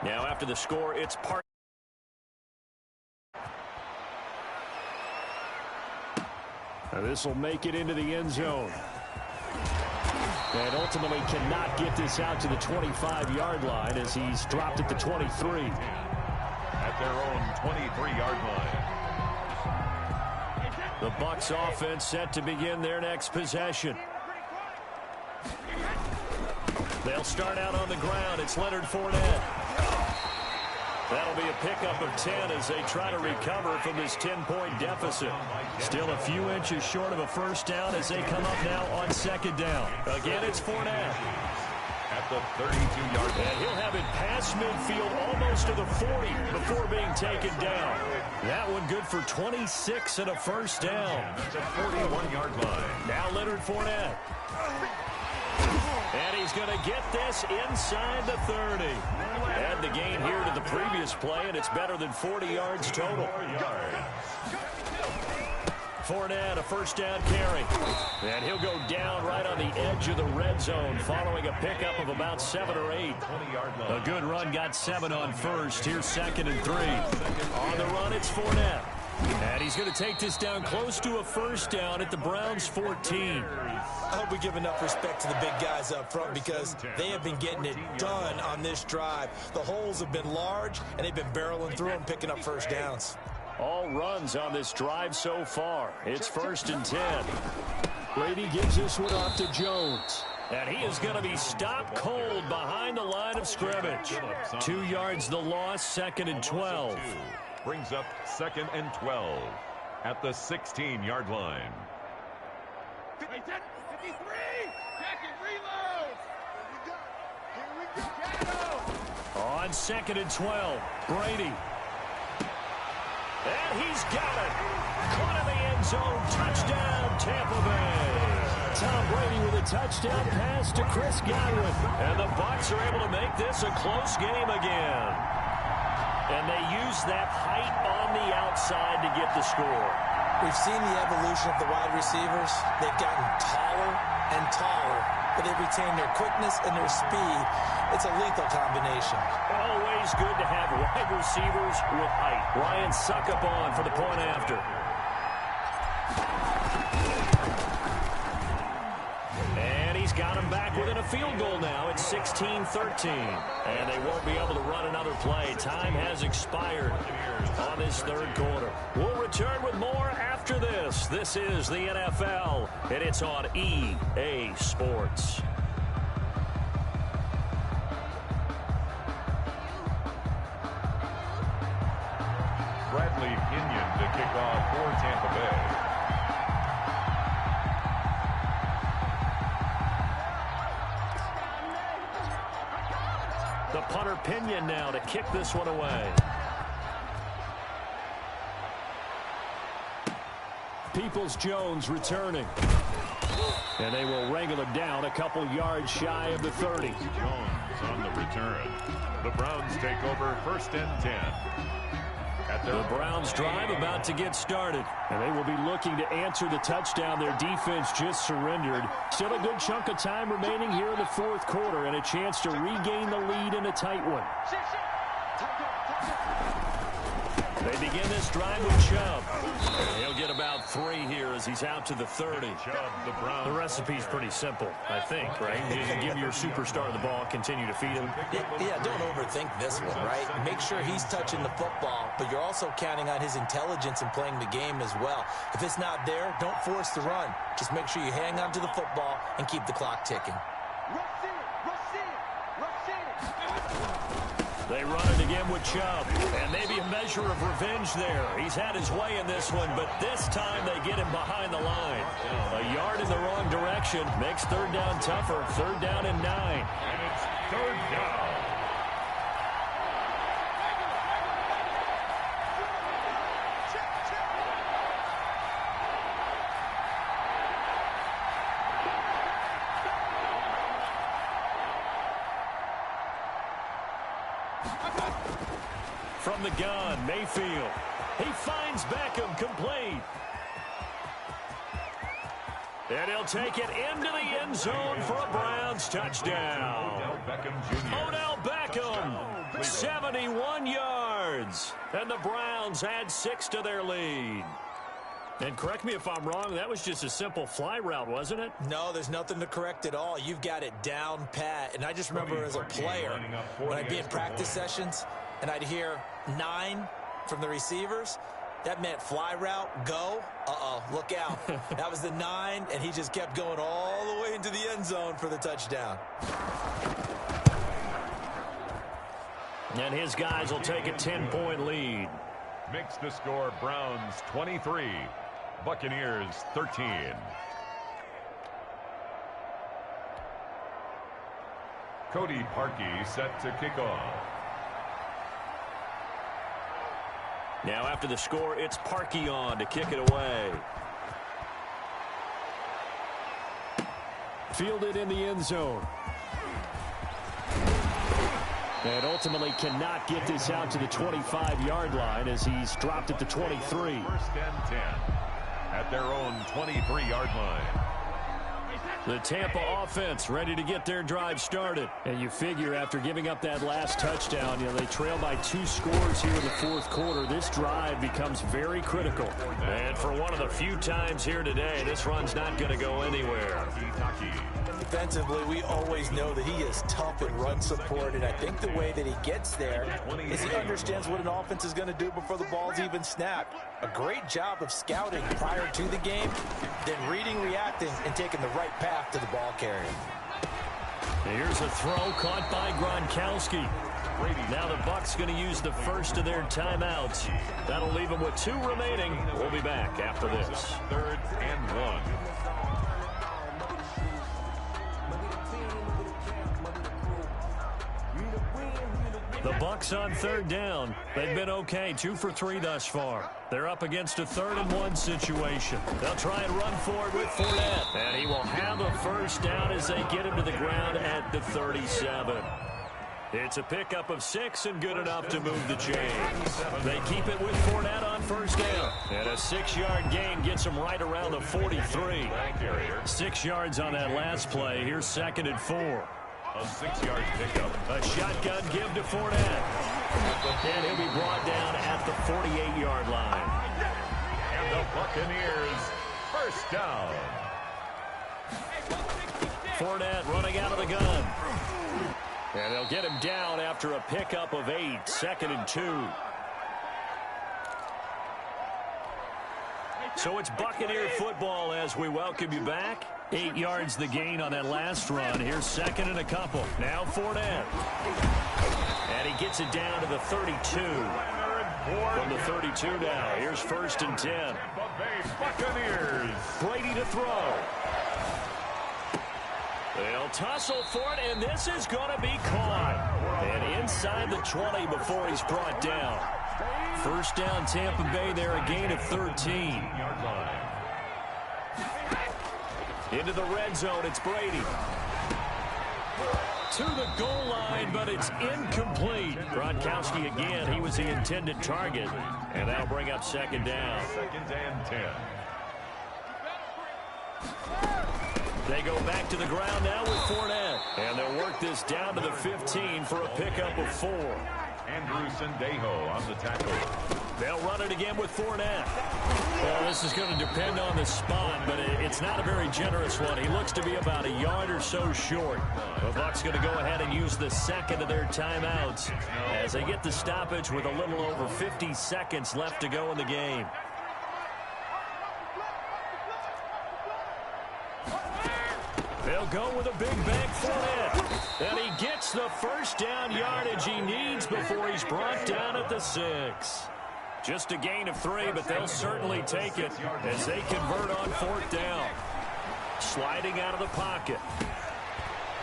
Now after the score, it's Parkey. This will make it into the end zone. And ultimately cannot get this out to the 25-yard line as he's dropped at the 23. At their own 23-yard line. The Bucs offense set to begin their next possession. They'll start out on the ground. It's Leonard Fournette. That'll be a pickup of 10 as they try to recover from this 10-point deficit. Still a few inches short of a first down as they come up now on second down. Again, it's Fournette. At the 32-yard line. And he'll have it past midfield almost to the 40 before being taken down. That one good for 26 and a first down. At the 41-yard line. Now Leonard Fournette. And he's going to get this inside the 30. Add the gain here to the previous play, and it's better than 40 yards total. Fournette, a first down carry. And he'll go down right on the edge of the red zone following a pickup of about 7 or 8. A good run got 7 on first. Here's 2nd and 3. On the run, it's Fournette. And he's going to take this down close to a first down at the Browns' 14. I hope we give enough respect to the big guys up front because they have been getting it done on this drive. The holes have been large, and they've been barreling through and picking up first downs. All runs on this drive so far. It's 1st and 10. Brady gives this one off to Jones. And he is going to be stopped cold behind the line of scrimmage. 2 yards the loss, 2nd and 12. Brings up 2nd and 12 at the 16-yard line. 53, back and reload. Here we go. On 2nd and 12, Brady. And he's got it. Caught in the end zone. Touchdown, Tampa Bay. Tom Brady with a touchdown pass to Chris Godwin. And the Bucs are able to make this a close game again. And they use that height on the outside to get the score. We've seen the evolution of the wide receivers. They've gotten taller and taller, but they've retained their quickness and their speed. It's a lethal combination. Always good to have wide receivers with height. Ryan Suckup on for the point after. And he's got him back within a field goal now. It's 16-13. And they won't be able to run another play. Time has expired on this third quarter. We'll return with more after this. This is the NFL, and it's on EA Sports. Bradley Pinion to kick off for Tampa Bay. The punter Pinion now to kick this one away. Peoples-Jones returning. And they will wrangle it down a couple yards shy of the 30. Jones on the return. The Browns take over 1st and 10. The Browns drive about to get started. And they will be looking to answer the touchdown their defense just surrendered. Still a good chunk of time remaining here in the fourth quarter and a chance to regain the lead in a tight one. They begin this drive with Chubb. And he'll get about 3 here as he's out to the 30. The recipe's pretty simple, I think, right? You give your superstar the ball, continue to feed him. Yeah, don't overthink this one, right? Make sure he's touching the football, but you're also counting on his intelligence in playing the game as well. If it's not there, don't force the run. Just make sure you hang on to the football and keep the clock ticking. They run it again with Chubb, and maybe a measure of revenge there. He's had his way in this one, but this time they get him behind the line. A yard in the wrong direction makes 3rd down tougher. 3rd down and 9. And it's 3rd down. From the gun, Mayfield. He finds Beckham complete. And he'll take it into the end zone for a Browns touchdown. Odell Beckham, 71 yards. And the Browns add 6 to their lead. And correct me if I'm wrong, that was just a simple fly route, wasn't it? No, there's nothing to correct at all. You've got it down pat. And I just remember as a player, when I'd be in practice sessions, and I'd hear 9 from the receivers, that meant fly route, go. Uh-oh, look out. That was the 9, and he just kept going all the way into the end zone for the touchdown. And his guys will take a 10-point lead. Makes the score Browns 23, Buccaneers 13. Cody Parkey set to kick off. Now after the score, it's Parkey on to kick it away. Fielded in the end zone. And ultimately cannot get this out to the 25-yard line as he's dropped at the 23. First and 10 at their own 23-yard line. The Tampa offense ready to get their drive started. And you figure after giving up that last touchdown, they trail by 2 scores here in the fourth quarter. This drive becomes very critical. And for one of the few times here today, this run's not going to go anywhere. Defensively, we always know that he is tough in run support, and I think the way that he gets there is he understands what an offense is going to do before the ball's even snapped. A great job of scouting prior to the game, then reading, reacting, and taking the right path to the ball carrier. Here's a throw caught by Gronkowski. Now the Bucs going to use the first of their timeouts. That'll leave them with 2 remaining. We'll be back after this. 3rd and 1. The Bucs on 3rd down. They've been okay, 2 for 3 thus far. They're up against a 3rd and 1 situation. They'll try and run forward with Fournette. And he will have a first down as they get him to the ground at the 37. It's a pickup of 6 and good enough to move the chains. They keep it with Fournette on first down. And a 6-yard gain gets them right around the 43. 6 yards on that last play. Here's 2nd and 4. A 6-yard pickup. A shotgun give to Fournette. And he'll be brought down at the 48-yard line. And the Buccaneers, first down. Fournette running out of the gun. And they'll get him down after a pickup of 8. 2nd and 2. So it's Buccaneer football as we welcome you back. 8 yards the gain on that last run. Here's 2nd and a couple. Now Fournette. And he gets it down to the 32. From the 32 now. Here's 1st and 10. Buccaneers. Brady to throw. They'll tussle for it, and this is going to be caught. And inside the 20 before he's brought down. First down Tampa Bay there, a gain of 13. Into the red zone, it's Brady. To the goal line, but it's incomplete. Gronkowski again, he was the intended target. And that'll bring up 2nd down. 2nd and 10. They go back to the ground now with Fournette. And they'll work this down to the 15 for a pickup of 4. Andrew Sendejo on the tackle. They'll run it again with Fournette. Well, this is going to depend on the spot, but it's not a very generous one. He looks to be about a yard or so short. The Bucs going to go ahead and use the 2nd of their timeouts as they get the stoppage with a little over 50 seconds left to go in the game. They'll go with a big bank Fournette. And he gets the first down yardage he needs before he's brought down at the 6. Just a gain of 3, but they'll certainly take it as they convert on 4th down. Sliding out of the pocket.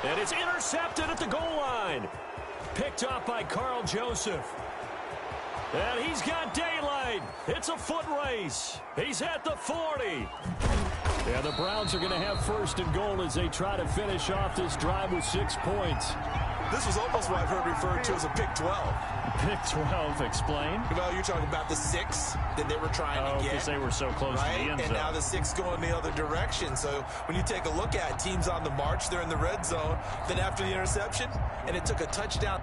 And it's intercepted at the goal line. Picked up by Carl Joseph. And he's got daylight. It's a foot race. He's at the 40. Yeah, the Browns are going to have 1st and goal as they try to finish off this drive with 6 points. This was almost what I've heard referred to as a pick 12. Pick 12, explain. Well, you're talking about the 6 that they were trying to get. Because they were so close to the end zone. And now the 6 going the other direction. So when you take a look at teams on the march, they're in the red zone. Then after the interception, and it took a touchdown.